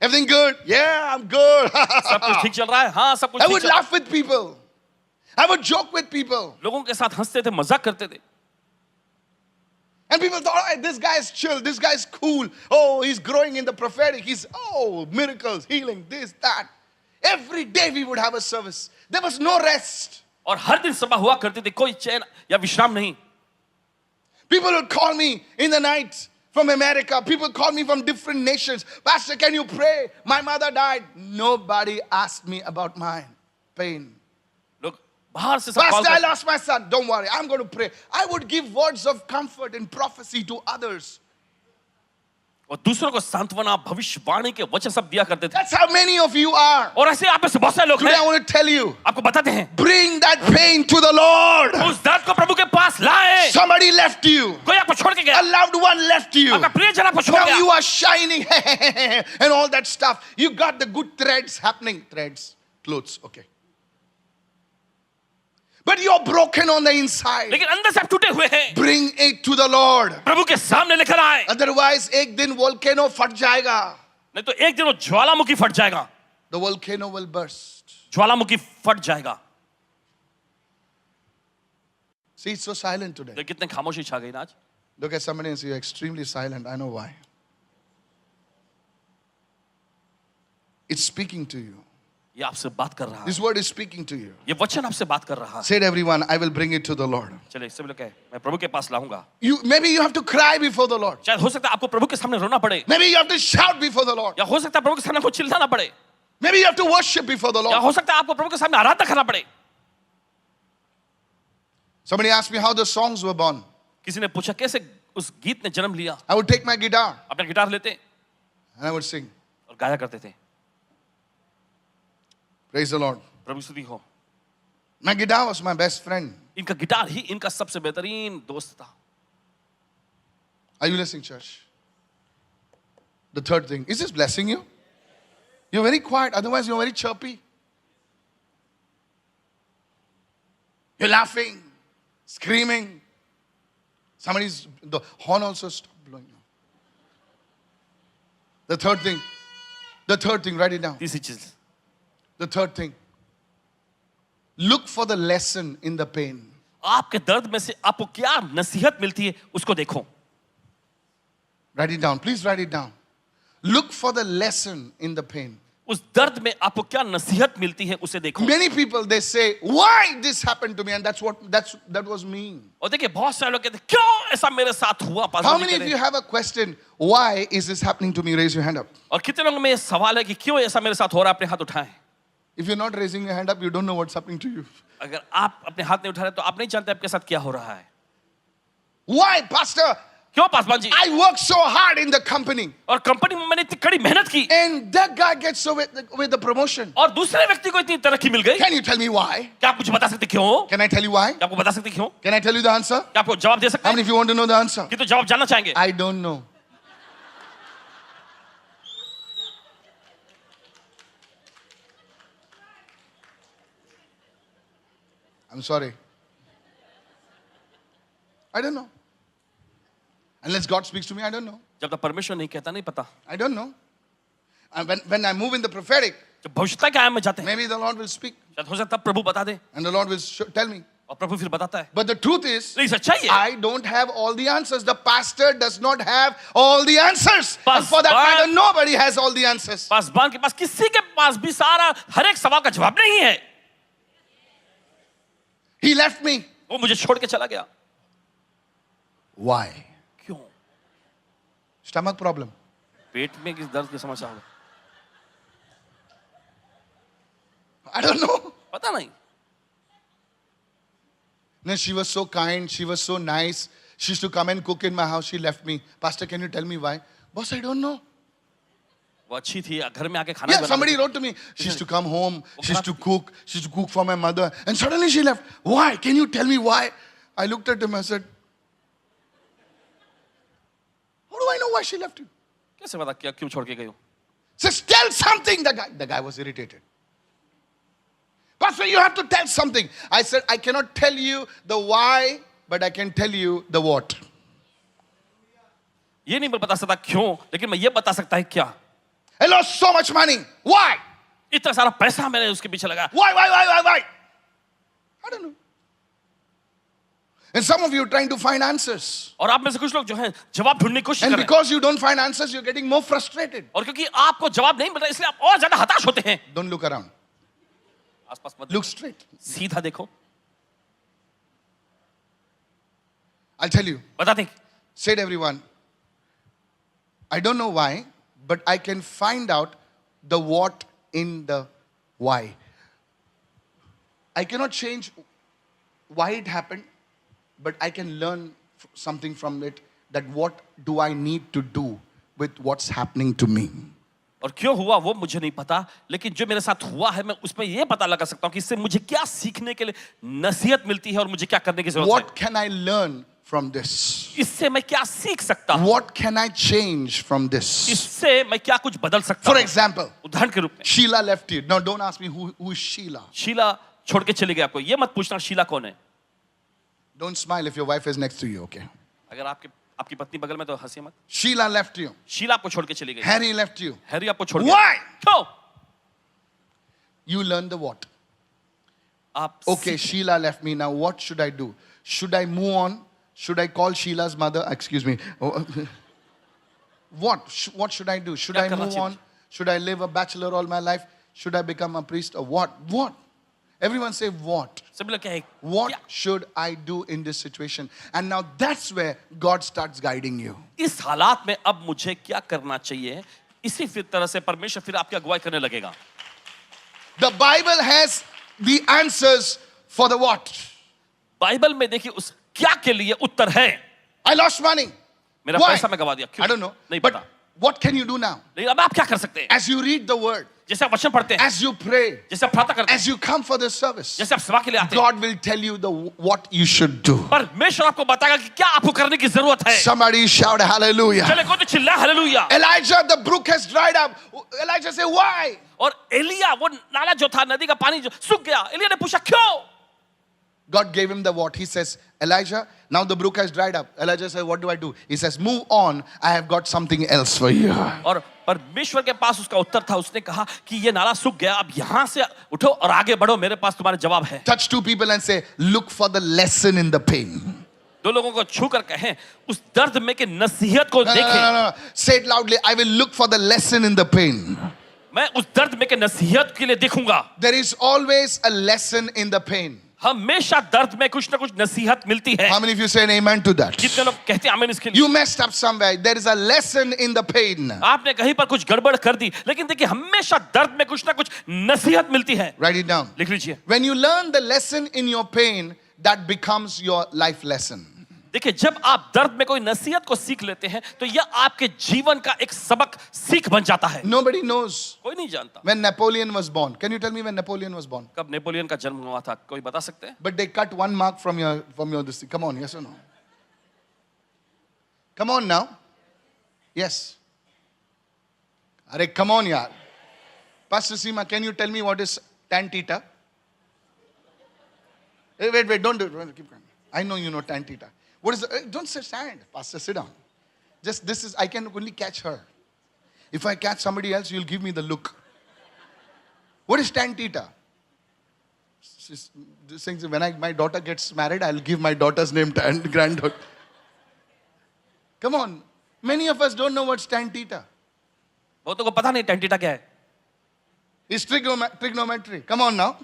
Everything good? Yeah, I'm good. सब कुछ ठीक चल रहा है? हाँ, सब कुछ I ठीक would चल रहा है। laugh with people. I would joke with people. लोगों के साथ हंसते थे, मजाक करते थे। And people thought, hey, this guy is chill, this guy is cool. Oh, he's growing in the prophetic. He's, miracles, healing, this, that. Every day we would have a service. There was no rest. और हर दिन सभा हुआ करती थी, कोई चैन या विश्राम नहीं। People would call me in the night from America. People call me from different nations. Pastor, can you pray? My mother died. Nobody asked me about my pain. लोग बाहर से सब कॉल Pastor, I कर, lost my son. Don't worry, I'm going to pray. I would give words of comfort and prophecy to others. और दूसरों को सांत्वना, भविष्यवाणी के वचन सब दिया करते थे। That's how many of you are. और ऐसे आप में से बहुत सारे लोग Today I हैं। want to tell you, आपको बताते हैं, bring that pain to the Lord. उस दर्द को प्रभु के पास लाए। Somebody left you. कोई आपको छोड़ के A गया, loved one left you. आपका प्रियजन आपको छोड़ Now गया। you are shining and all that stuff. You got the good threads happening. Threads, clothes, okay. But you're broken on the inside. लेकिन अंदर से आप टूटे हुए हैं। Bring it to the Lord. प्रभु के सामने लेकर आए, Otherwise, एक दिन volcano फट जाएगा. नहीं तो एक दिन वो ज्वालामुखी फट जाएगा। The volcano will burst. ज्वालामुखी फट जाएगा। See, it's so silent today. देखिए कितने खामोशी छा गई ना आज। Look at somebody and say, you're extremely silent. I know why. It's speaking to you. ये आपसे बात कर रहा है। This word is speaking to you. ये वचन आपसे बात कर रहा है। Said everyone, I will bring it to the Lord. चलिए सब लोग कहे, मैं प्रभु के पास लाऊंगा। Maybe you have to cry before the Lord. शायद हो सकता है आपको प्रभु के सामने रोना पड़े, Maybe you have to shout before the Lord. या हो सकता है प्रभु के सामने आपको चिल्लाना पड़े, Maybe you have to worship before the या Lord. हो सकता है आपको प्रभु के सामने आराधना करना पड़े। Somebody asked me how the songs were born. किसी ने पूछा कैसे उस गीत ने जन्म लिया। I would take my guitar अपना गिटार लेते and I would sing. और गाया करते थे। Praise the Lord. प्रभु स्तुति हो। My guitar was my best friend. इनका गिटार ही इनका सबसे बेहतरीन दोस्त था। Are you listening, church? The third thing. Is this blessing you? You're very quiet. Otherwise, you're very chirpy. You're laughing, screaming. The horn also stopped blowing. The third thing, write it down. तीसरी चीज, The third thing. Look for the lesson in the pain. आपके दर्द में से आपको क्या नसीहत मिलती है उसको देखो। Write it down. Please write it down. Look for the lesson in the pain. उस दर्द में आपको क्या नसीहत मिलती है उसे देखो। Many people, they say, why this happened to me? And that was me. और देखिए बहुत सारे लोग कहते हैं क्यों ऐसा मेरे साथ हुआ। How Paswan ji many of कह you रहे हैं। have a question? Why is this happening to me? Raise your hand up. और कितने लोगों में ये सवाल है कि क्यों ऐसा मेरे साथ हो रहा है, अपने हाथ उठाएं। If you're not raising your hand up, you don't know what's happening to you. अगर आप अपने हाथ नहीं उठा रहे तो आप नहीं जानते आपके साथ क्या हो रहा है। Why, Pastor? क्यों Paswan ji? I worked so hard in the company. और कंपनी में मैंने इतनी कड़ी मेहनत की And that guy gets so with the promotion. और दूसरे व्यक्ति को इतनी तरक्की मिल गई। Can you tell me why? क्या आप मुझे बता सकते क्यों? Can I tell you why? क्या आपको बता सकते क्यों? Can I tell you the answer? क्या आपको जवाब दे सकते How many हैं? of you want to know the answer? कि तो जवाब जानना चाहेंगे। I don't know. I'm sorry. I don't know. Unless God speaks to me, I don't know. जब तक परमेश्वर नहीं कहता नहीं पता। I don't know. And when I move in the prophetic, जब भविष्यता के आयाम में जाते हैं maybe the Lord will speak शायद हो सकता है प्रभु बता दे and the Lord will tell me. और प्रभु फिर बताता है। But the truth is, लेकिन सच्चाई है I don't have all the answers. The pastor does not have all the answers. And Pastor- for that matter, nobody has all the answers. Paswan के पास किसी के पास भी सारा हर एक सवाल का जवाब नहीं है। He left me. वो मुझे छोड़ के चला गया। Why? क्यों? Stomach problem. पेट में किस दर्द की समस्या होगा I don't know. पता नहीं। No, she was so kind. She was so nice. She used to come and cook in my house. She left me. Pastor, can you tell me why? Boss, I don't know. वो अच्छी थी, घर में आके खाना Yeah, बनाती somebody थी। wrote to me. She used to come home. She used to cook. She used to cook for my mother. And suddenly she left. Why? Can you tell me why? I looked at him. I said, how do I know why she left you? कैसे पता क्या क्यों छोड़ के गई हो? Says, tell something. The guy was irritated. Pastor, you have to tell something. I said, I cannot tell you the why, but I can tell you the what. ये नहीं बता सकता क्यों, लेकिन मैं ये बता सकता है क्या। I lost so much money. Why? इतना सारा पैसा मैंने उसके पीछे लगा. Why? I don't know. And some of you are trying to find answers. और आप में से कुछ लोग जो हैं जवाब ढूंढने की कोशिश And कर रहे हैं. because you don't find answers, you're getting more frustrated. और क्योंकि आपको जवाब नहीं मिल रहा इसलिए आप और ज्यादा हताश होते हैं. Don't look around. आसपास मत Look straight. सीधा देखो. I'll tell you. बता दें. Said everyone. I don't know why, but I can find out the what in the why. I cannot change why it happened, but I can learn something from it, that what do I need to do with what's happening to me. और क्यों हुआ वो मुझे नहीं पता, लेकिन जो मेरे साथ हुआ है मैं उसमें ये पता लगा सकता हूँ कि इससे मुझे क्या सीखने के लिए नसीहत मिलती है और मुझे क्या करने की जरूरत है. What can I learn from this? इससे मैं क्या सीख सकता हूँ? What can I change from this? इससे मैं क्या कुछ बदल सकता For हूँ? example, उदाहरण के रूप में Sheila left you. Now don't ask me who is Sheila. Sheila छोड़ के चली गई आपको. ये मत पूछना शीला कौन है. Don't smile if your wife is next to you, okay? अगर आपकी पत्नी बगल में तो हंसी मत. Sheila left you. शीला आपको छोड़ के चली गई. Harry left you. हैरी आपको छोड़ के. Why? क्यों? You learn the what. आप Okay, Sheila left me. Now what should I do? Should I move on? Should I call Sheila's mother? Excuse me. What should I do? Should क्या I करना move चाहिए on? Should I live a bachelor all my life? Should I become a priest or what? What? Everyone say what? सभी लोग क्या है? What क्या? should I do in this situation? And now that's where God starts guiding you. इस हालात में अब मुझे क्या करना चाहिए? इसी फिर तरह से परमेश्वर फिर आपकी अगुवाई करने लगेगा. The Bible has the answers for the what. Bible में देखिए उस क्या के लिए उत्तर है. I lost money. मेरा Why? पैसा मैं गवा दिया. क्यों? I don't know. नहीं But पता. what can you do now? लेकिन अब आप क्या कर सकते हैं? As you read the word, जैसे आप वचन पढ़ते हैं, as you pray, जैसे आप प्रार्थना करते हैं, as you come for the service, जैसे आप सभा के लिए आते हैं, God will tell you the what you should do. परमेश्वर आपको बताएगा कि क्या आपको करने की जरूरत है. Somebody shout hallelujah. चले कोई तो चिल्ला hallelujah. Elijah, the brook has dried up. Elijah said, why? और एलिया वो नाला जो था नदी का पानी जो सूख गया. एलिया ने पूछा क्यों? God gave him the what. He says, Elijah, now the brook has dried up. Elijah said, what do I do? He says, move on. I have got something else for you. और परमेश्वर के पास उसका उत्तर था. उसने कहा कि ये नाला सूख गया, अब यहां से उठो और आगे बढ़ो, मेरे पास तुम्हारे जवाब है. Touch two people and say, look for the lesson in the pain. दो लोगों को छू कर कहें उस दर्द में के नसीहत को देखें. No. Say it loudly. I will look for the lesson in the pain. मैं उस दर्द में के नसीहत के लिए देखूंगा. There is always a lesson in the pain. हमेशा दर्द में कुछ ना कुछ नसीहत मिलती है. How many of you say an amen to that? कितने लोग कहते हैं आमीन इसके लिए? You messed up somewhere. There is a lesson in the pain. आपने कहीं पर कुछ गड़बड़ कर दी, लेकिन देखिए हमेशा दर्द में कुछ ना कुछ नसीहत मिलती है. Write it down. लिख लीजिए. When you learn the lesson in your pain, that becomes your life lesson. देखिए जब आप दर्द में कोई नसीहत को सीख लेते हैं तो यह आपके जीवन का एक सबक सीख बन जाता है. Nobody knows कोई नहीं जानता when Napoleon was born. Can you tell me when Napoleon was born? कब नेपोलियन का जन्म हुआ था. कोई बता सकते हैं? But they cut one mark from your this thing. Come on, yes or no? Come on now. Yes. Arey, come on, yaar. Pastor Seema, can you tell me what is tan theta? Hey, wait, don't do it. Keep going. I know you know tan theta. What is it? Don't stand. Pastor, sit down. Just this is, I can only catch her. If I catch somebody else, you'll give me the look. What is tan theta? This thing, when my daughter gets married, I'll give my daughter's name to granddaughter. Come on. Many of us don't know what's tan theta. बहुतों को पता नहीं tan theta क्या है. It's trigonometry. Come on now.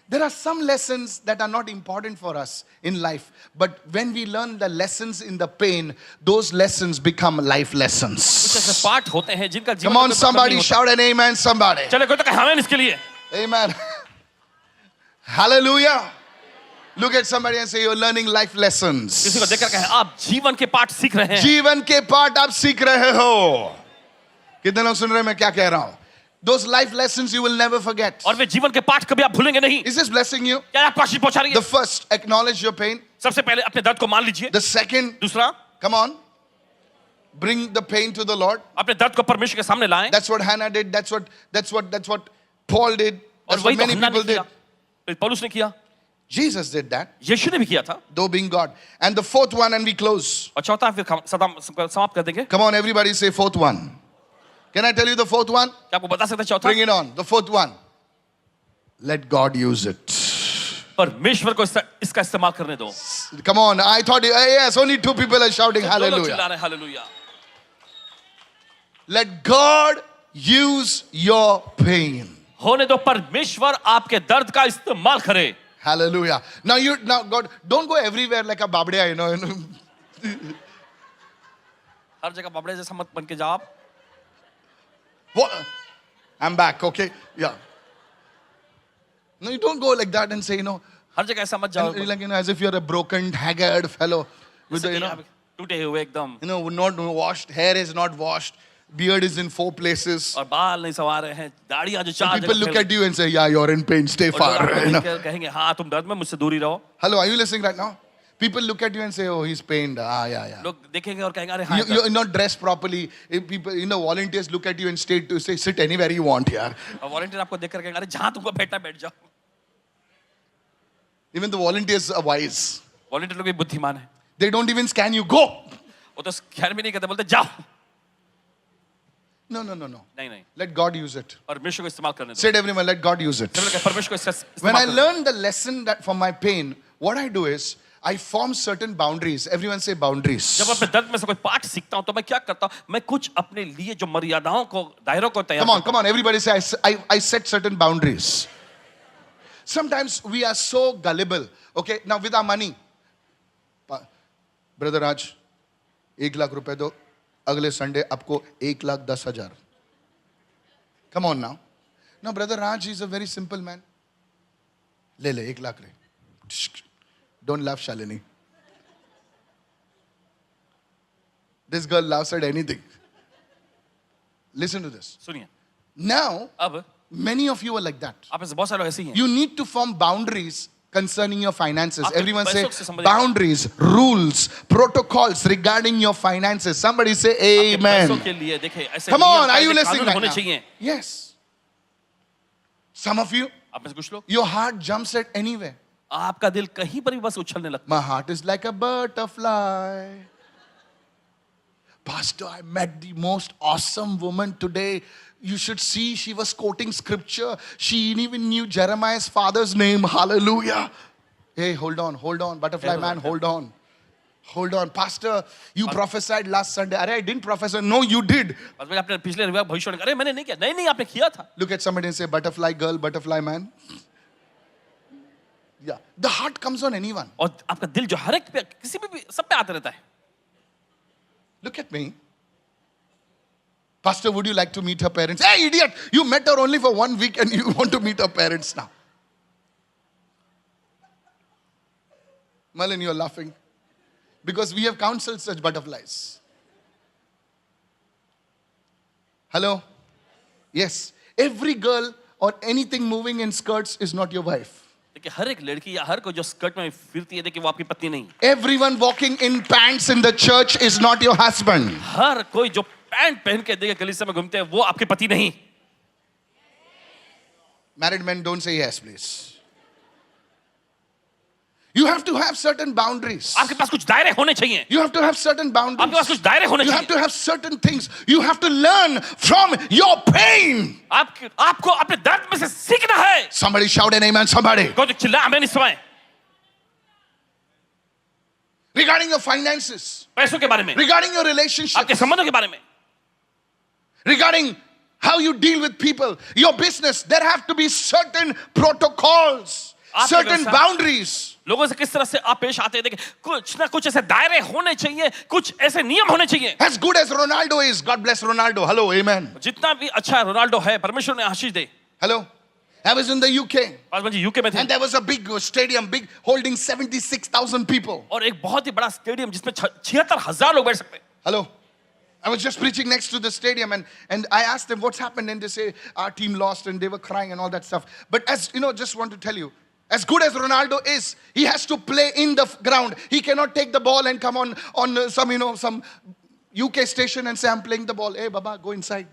There are some lessons that are not important for us in life. But when we learn the lessons in the pain, those lessons become life कुछ lessons. ऐसे पाठ होते हैं जिनका जीवन Come on, में कोई मतलब somebody नहीं होता. shout an amen, somebody. चले कोई तो कहे आमीन इसके लिए. Amen. Hallelujah. Look at somebody and say, you're learning life lessons. किसी को देखकर कहे आप जीवन के पाठ सीख रहे हैं. जीवन के पाठ आप सीख रहे हो. कितने लोग सुन रहे हैं मैं क्या कह रहा हूं? Those life lessons you will never forget. और वे जीवन के पाठ कभी आप भूलेंगे नहीं. Is this blessing you? क्या आपको आशीष पहुंचा रही है? The first, acknowledge your pain. सबसे पहले अपने दर्द को मान लीजिए. The second, दूसरा, come on, bring the pain to the Lord. अपने दर्द को परमेश्वर के सामने लाएं. That's what Hannah did. That's what Paul did. और That's वही what तो many हन्ना ने people did. किया. पौलुस ने किया. Jesus did that, यीशु ने भी किया था. though being God. And the fourth one, and we close. और चौथा फिर समाप्त कर देंगे. Come on, everybody say fourth one. Can I tell you the fourth one? क्या आपको बता सकते हैं चौथा? Bring it on. The fourth one. Let God use it. परमेश्वर को इसका इस्तेमाल करने दो. Come on. I thought, yes, only two people are shouting दो लोग hallelujah. चिल्ला रहे हैं hallelujah. Let God use your pain. होने दो परमेश्वर आपके दर्द का इस्तेमाल करे. Hallelujah. Now God, don't go everywhere like a babdiya, you know. हर जगह बाबड़े जैसा मत बन के जाओ आप. What? I'm back, okay? Yeah. No, you don't go like that and say, हर जगह ऐसा मत जाओ. like, as if you're a broken, haggard fellow with जैसे the, कि आप टूटे हुए एकदम. not washed, hair is not washed, beard is in 4 places. और बाल नहीं संवार रहे हैं, दाढ़ियां जो चार People look at you and say, yeah, you're in pain, stay far. कहेंगे हाँ तुम दर्द में मुझसे दूरी रहो. Hello, are you listening right now? People look at you and say, oh, he's pained. Yeah. लोग देखेंगे और कहेंगे अरे हाँ. You're not dressed properly. If people, volunteers look at you and say, sit anywhere you want here. और volunteer आपको देखकर कहेंगे अरे जहाँ तुमको बैठना बैठ जाओ. Even the volunteers are wise. Volunteer लोग भी बुद्धिमान है. They don't even scan you. Go. वो तो स्कैन भी नहीं करते, बोलते जाओ. No. नहीं. Let God use it. परमेश्वर को इस्तेमाल करने दो. Said everyone, let God use it. परमेश्वर को इस्तेमाल When I करने दो. learned the lesson that from my pain, what I do is, I form certain boundaries. Everyone say boundaries. जब अपने दर्द में से कोई पाठ सीखता हूं तो मैं क्या करता हूं, मैं कुछ अपने लिए जो मर्यादाओं को दायरों को तैयार Come on, everybody say, I set certain boundaries. Sometimes we are so gullible. Okay, now with our money. Brother Raj, 1 lakh रुपए दो, अगले संडे आपको 1,10,000. Come on now. Now Brother Raj is a very simple man. ले 1 lakh ले. Don't laugh, Shalini. This girl laughs at anything. Listen to this. सुनिए. Now, अब many of you are like that. आप में से बहुत सारे लोग ऐसे ही हैं. You need to form boundaries concerning your finances. आपके Everyone say पैसों से संबंधित- boundaries, rules, protocols regarding your finances. Somebody say पैसों amen. के लिए देखे ऐसे Come नियम, on, are you कायदे, listening कानून right होने now? चाहिए. Yes. Some of you, आप में से कुछ लोग, your heart jumps at anywhere. आपका दिल कहीं पर भी बस उछलने लगता My heart is like a butterfly. Pastor, I met the most awesome woman today. You should see, she was quoting scripture. She even knew Jeremiah's father's name. Hallelujah. Hey, hold on. Butterfly man, hold on. Pastor, you prophesied last Sunday. I didn't prophesy. No, you did. है. बस मैं आपने पिछले रविवार भविष्यवाणी अरे मैंने नहीं किया. नहीं आपने किया था. Look at somebody and say, butterfly girl, butterfly man. Yeah. The heart comes on anyone. और आपका दिल जो हर एक पे किसी पे भी सब पे आता रहता है. Look at me. Pastor, would you like to meet her parents? Hey, idiot! You met her only for 1 week and you want to meet her parents now. Malin, you're laughing. Because we have counseled such butterflies. Hello? Yes. Every girl or anything moving in skirts is not your wife. देखिए हर एक लड़की या हर कोई जो skirt में फिरती है देखिए वो आपकी पत्नी नहीं. Everyone walking in pants in the church is not your husband. हर कोई जो पैंट पहन के देखिए कलीसिया में घूमते हैं वो आपके पति नहीं. Married men, don't say yes, please. You have to have certain boundaries. आपके पास कुछ दायरे होने चाहिए. You have to have certain boundaries. आपके पास कुछ दायरे होने You have चाहिए. to have certain things. You have to learn from your pain. आपको अपने दर्द में से सीखना है. Somebody shout an amen, somebody. कोई तो चिल्ला आमीन इस समय. Regarding your finances. पैसों के बारे में, Regarding your relationships. आपके संबंधों के बारे में, Regarding how you deal with people. Your business. There have to be certain protocols. आपके Certain व्यवसाय- boundaries. लोगों से किस तरह से आप पेश आते हैं देखिए कुछ ना कुछ ऐसे दायरे होने चाहिए, कुछ ऐसे नियम होने चाहिए. As good as Ronaldo is. God bless Ronaldo. Hello, amen. जितना भी अच्छा रोनाल्डो है परमेश्वर ने आशीष दे. Hello. I was in the UK. Paswan ji UK में थे And there was a big stadium, big, holding 76,000 people. और एक बहुत ही बड़ा स्टेडियम जिसमें 76,000 लोग बैठ सकते हैं. Hello. I was just preaching next to the stadium and I asked them what's happened and they say our team lost and they were crying and all that stuff. But as you know, just want to tell you, as good as Ronaldo is, he has to play in the ground. He cannot take the ball and come on some UK station and say, I'm playing the ball. Hey, Baba, go inside.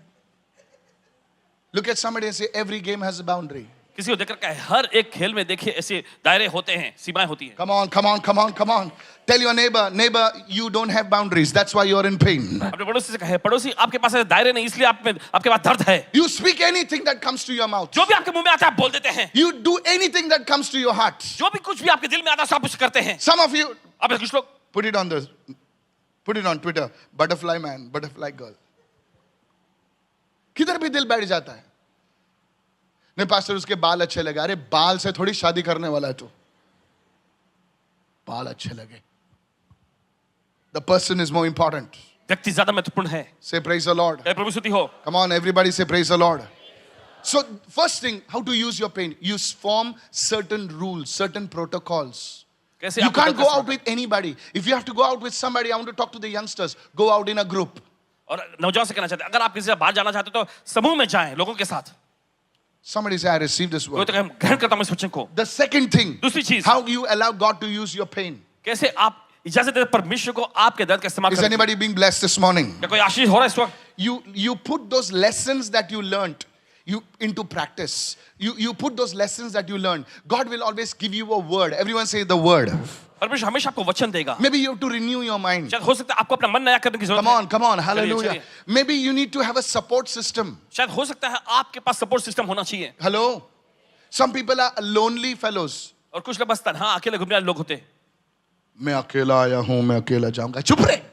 Look at somebody and say, every game has a boundary. किसी को देखकर कहे, हर एक खेल में देखिए ऐसे दायरे होते हैं, सीमाएं होती हैं। Come on, come on, come on, come on. Tell your neighbor, you don't have boundaries. That's why you're in pain. अपने पड़ोसी से कहे, पड़ोसी आपके पास ऐसे दायरे नहीं, इसलिए आपके पास दर्द है। You speak anything that comes to your mouth. जो भी आपके मुंह में आता है आप बोल देते हैं। You do anything that comes to your heart. जो भी कुछ भी आपके दिल में आता है सब कुछ करते हैं। Some of you, आप में कुछ लोग put it on Twitter. Butterfly man, butterfly girl. किधर भी दिल बैठ जाता है। नहीं पास्टर उसके बाल अच्छे लगे। अरे बाल से थोड़ी शादी करने वाला है तू। बाल अच्छे लगे। The person is more important. व्यक्ति ज्यादा महत्वपूर्ण है। Say praise the Lord. प्रभु स्तुति हो। Come on, everybody say praise the Lord. So first thing, how to use your pain. You form certain rules, certain protocols. कैसे You आपको can't दर्द go का out with anybody. If you have to go out with somebody, I want to talk to the youngsters. Go out in a group. और नौजवान से कहना चाहते हैं, अगर आप किसी से बाहर जाना चाहते हो तो समूह में जाएं, लोगों के साथ। Somebody say, I received this कोई word. तो कहे, मैं ग्रहण करता हूं इस वचन को। The second thing, दूसरी चीज, how you allow God to use your pain. कैसे आप इजाजत देते परमेश्वर को आपके दर्द का इस्तेमाल Is करने। anybody being blessed this morning? क्या कोई आशीष हो रहा है इस वक्त? You put those lessons that you learned into practice. You put those lessons that you learned. God will always give you a word. Everyone say the word. परमेश्वर हमेशा आपको वचन देगा। Maybe you have to renew your mind. शायद हो सकता है आपको अपना मन नया करने की जरूरत है। Come on, चलिए, hallelujah. चलिए। Maybe you need to have a support system. शायद हो सकता है आपके पास सपोर्ट सिस्टम होना चाहिए। Hello? Some people are lonely fellows. और कुछ लोग बस तन्हा अकेले घूमने वाले लोग होते हैं। मैं अकेला आया हूं, मैं अकेला जाऊंगा। चुप रहे.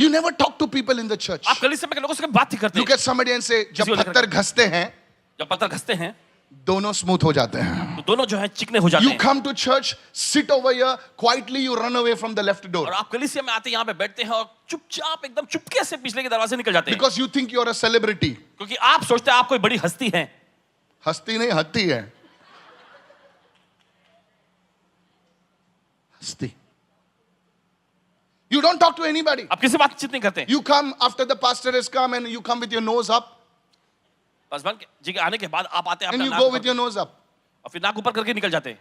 You never talk to people in the church. आप कलीसिया में के लोगों से कभी बात नहीं करते। Look at somebody and say, जब किसी को देखकर- पत्थर घसते हैं, जब पत्थर घसते हैं दोनों स्मूथ हो जाते हैं. तो दोनों जो है चिकने हो जाते You हैं। come to church, sit over here, quietly you run away from the left door. और आप कलीसिया में आते हैं, यहाँ पे बैठते हैं और चुपचाप एकदम चुपके से पिछले के दरवाजे निकल जाते हैं। Because you think you're a celebrity. क्योंकि आप सोचते हैं आप कोई बड़ी हस्ती हैं। हस्ती नहीं, हत्ती है. हस्ती. You don't talk to anybody. आप किसी बातचीत नहीं करते। You come after the pastor has come and you come with your nose up Paswan ji के आने के बाद आप आते हैं and अपना you नाक go ऊपर with your nose up. और फिर नाक ऊपर करके निकल जाते हैं।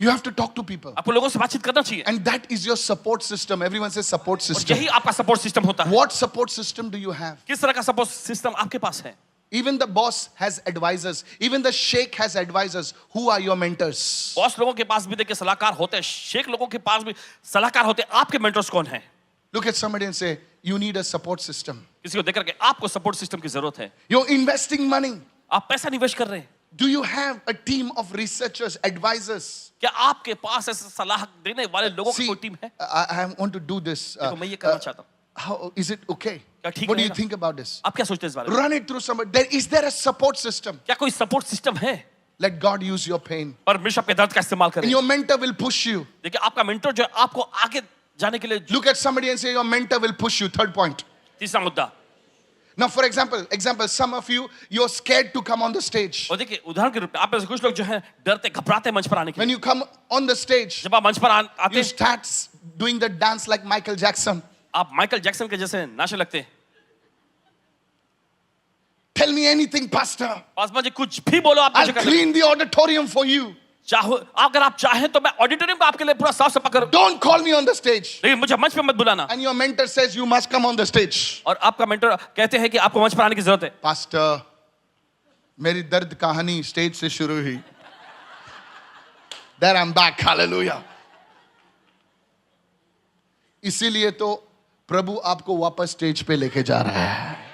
You have to talk to people. आपको लोगों से बातचीत करना चाहिए। And that is your support system. Everyone says support और system. यही आपका सपोर्ट सिस्टम होता है। What support system do you have? किस तरह का सपोर्ट सिस्टम आपके पास है? Even the boss has advisors. Even the sheikh has advisors. Who are your mentors? Boss लोगों के पास भी देखिए सलाहकार होते हैं, शेख लोगों के पास भी सलाहकार होते हैं। आपके मेंटर्स कौन हैं? Look at somebody and say, you need a support system. किसी को देख करके आपको सपोर्ट सिस्टम की जरूरत है। You're investing money. आप पैसा निवेश कर रहे हैं। Do you have a team of researchers, advisors? क्या आपके पास ऐसे सलाह देने वाले लोगों की See, कोई टीम है? I want to do this. देखो मैं ये करना चाहता हूँ। How is it okay? क्या ठीक What do you रहेगा? think about this? आप क्या सोचते हैं इस बारे में? Run it through somebody. Is there a support system? क्या कोई सपोर्ट सिस्टम है? Let God use your pain. परमेश्वर आपके दर्द का इस्तेमाल And करे। your mentor will push you. देखिए आपका मेंटर जो है आपको आगे जाने के लिए। Look at somebody and say, your mentor will push you. Third point. तीसरा मुद्दा। Now, for example, some of you, you're scared to come on the stage. और देखिए उदाहरण के रूप में आप में से कुछ लोग जो है डरते घबराते हैं मंच पर आने के When लिए। you come on the stage, जब आप मंच पर आते you हैं, start doing the dance like Michael Jackson. आप माइकल जैक्सन के जैसे नाचने लगते हैं। Tell me anything, pastor. Paswan ji कुछ भी बोलो आप I'll मुझे कर clean the auditorium for you. चाहो अगर आप चाहें तो मैं ऑडिटोरियम को आपके लिए पूरा साफ सफा करूं। Don't call me on the stage. लेकिन मुझे मंच पे मत बुलाना। And your mentor says you must come on the stage. और आपका मेंटर कहते हैं कि आपको मंच पर आने की जरूरत है। Pastor, मेरी दर्द कहानी स्टेज से शुरू हुई. There I'm back. Hallelujah. इसीलिए तो प्रभु आपको वापस स्टेज पे लेके जा रहा है.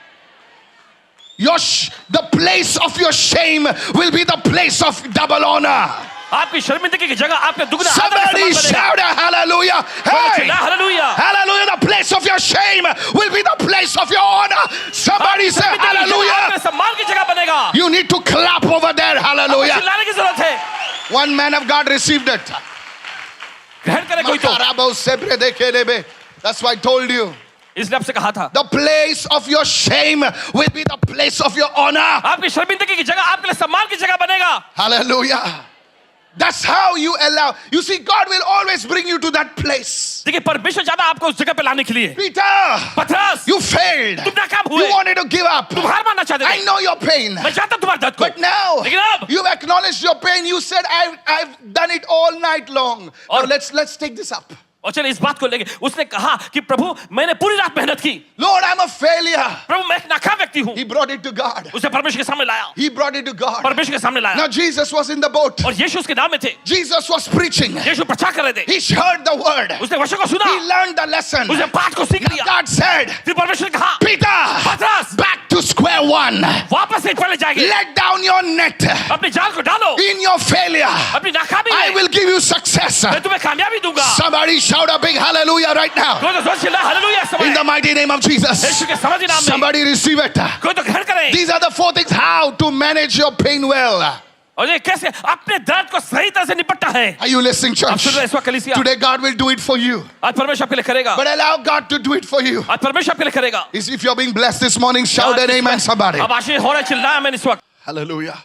The place of your shame will be the place of double honor. आपकी शर्मिंदगी की जगह आपके दुगना Somebody shout a hallelujah. Hey! Hallelujah. Hallelujah. The place of your shame will be the place of your honor. Somebody say hallelujah. सम्मान की जगह बनेगा। You need to clap over there. Hallelujah. चिल्लाने की जरूरत है। One man of God received it. ग्रहण करे कोई तो। That's why I told you. इसलिए आपसे कहा था। The place of your shame will be the place of your honor. आपकी शर्मिंदगी की जगह आपके लिए सम्मान की जगह बनेगा। Hallelujah. That's how you allow. You see, God will always bring you to that place. देखिए परमेश्वर ज्यादा आपको उस जगह पे लाने के लिए। Peter, पतरस, you failed. तुम नाकाम You हुए। wanted to give up. तुम हार मानना चाहते I थे। know your pain. मैं जानता हूं तुम्हारे दर्द को। But now, लेकिन अब you've acknowledged your pain. You said, I've done it all night long. Now और- let's take this up. और चलिए इस बात को लेके उसने कहा कि प्रभु मैंने पूरी रात मेहनत की, Lord, I'm a failure. प्रभु मैं एक नाकाम व्यक्ति हूँ। He brought it to God. उसे परमेश्वर के सामने लाया, He brought it to God. परमेश्वर के सामने लाया। Now Jesus was in the boat. और यीशु उसके नाम में थे, Jesus was preaching. यीशु प्रचार कर रहे थे, He heard the word. उसने वचन को सुना, He learned the lesson. उसने बात को सीख लिया। God said, फिर परमेश्वर ने कहा Peter, पतरस back to square one. वापस एक पहले जाएंगे, Let down your net. अपने जाल को डालो, In your failure, अपनी नाकामी I में will give you success. मैं तुम्हें कामयाबी दूंगा। Somebody shout a big hallelujah right now. कोई तो जोर से चिल्ला हालेलुया इस In समय, the mighty name of Jesus. यीशु के समझ नाम में। Somebody receive it. कोई तो ग्रहण करे। These are the 4 things how to manage your pain well. और ये कैसे अपने दर्द को सही तरह से निपटता है। Are you listening, आप church? सुन रहे हैं इस वक्त कलीसिया? Today God will do it for you. आज परमेश्वर आपके लिए करेगा, But allow God to do it for you. आज परमेश्वर आपके लिए करेगा। If you're being blessed this morning, shout an amen, somebody. अब आशीष हो रहा है, चिल्लाएं आमीन इस वक्त। Hallelujah.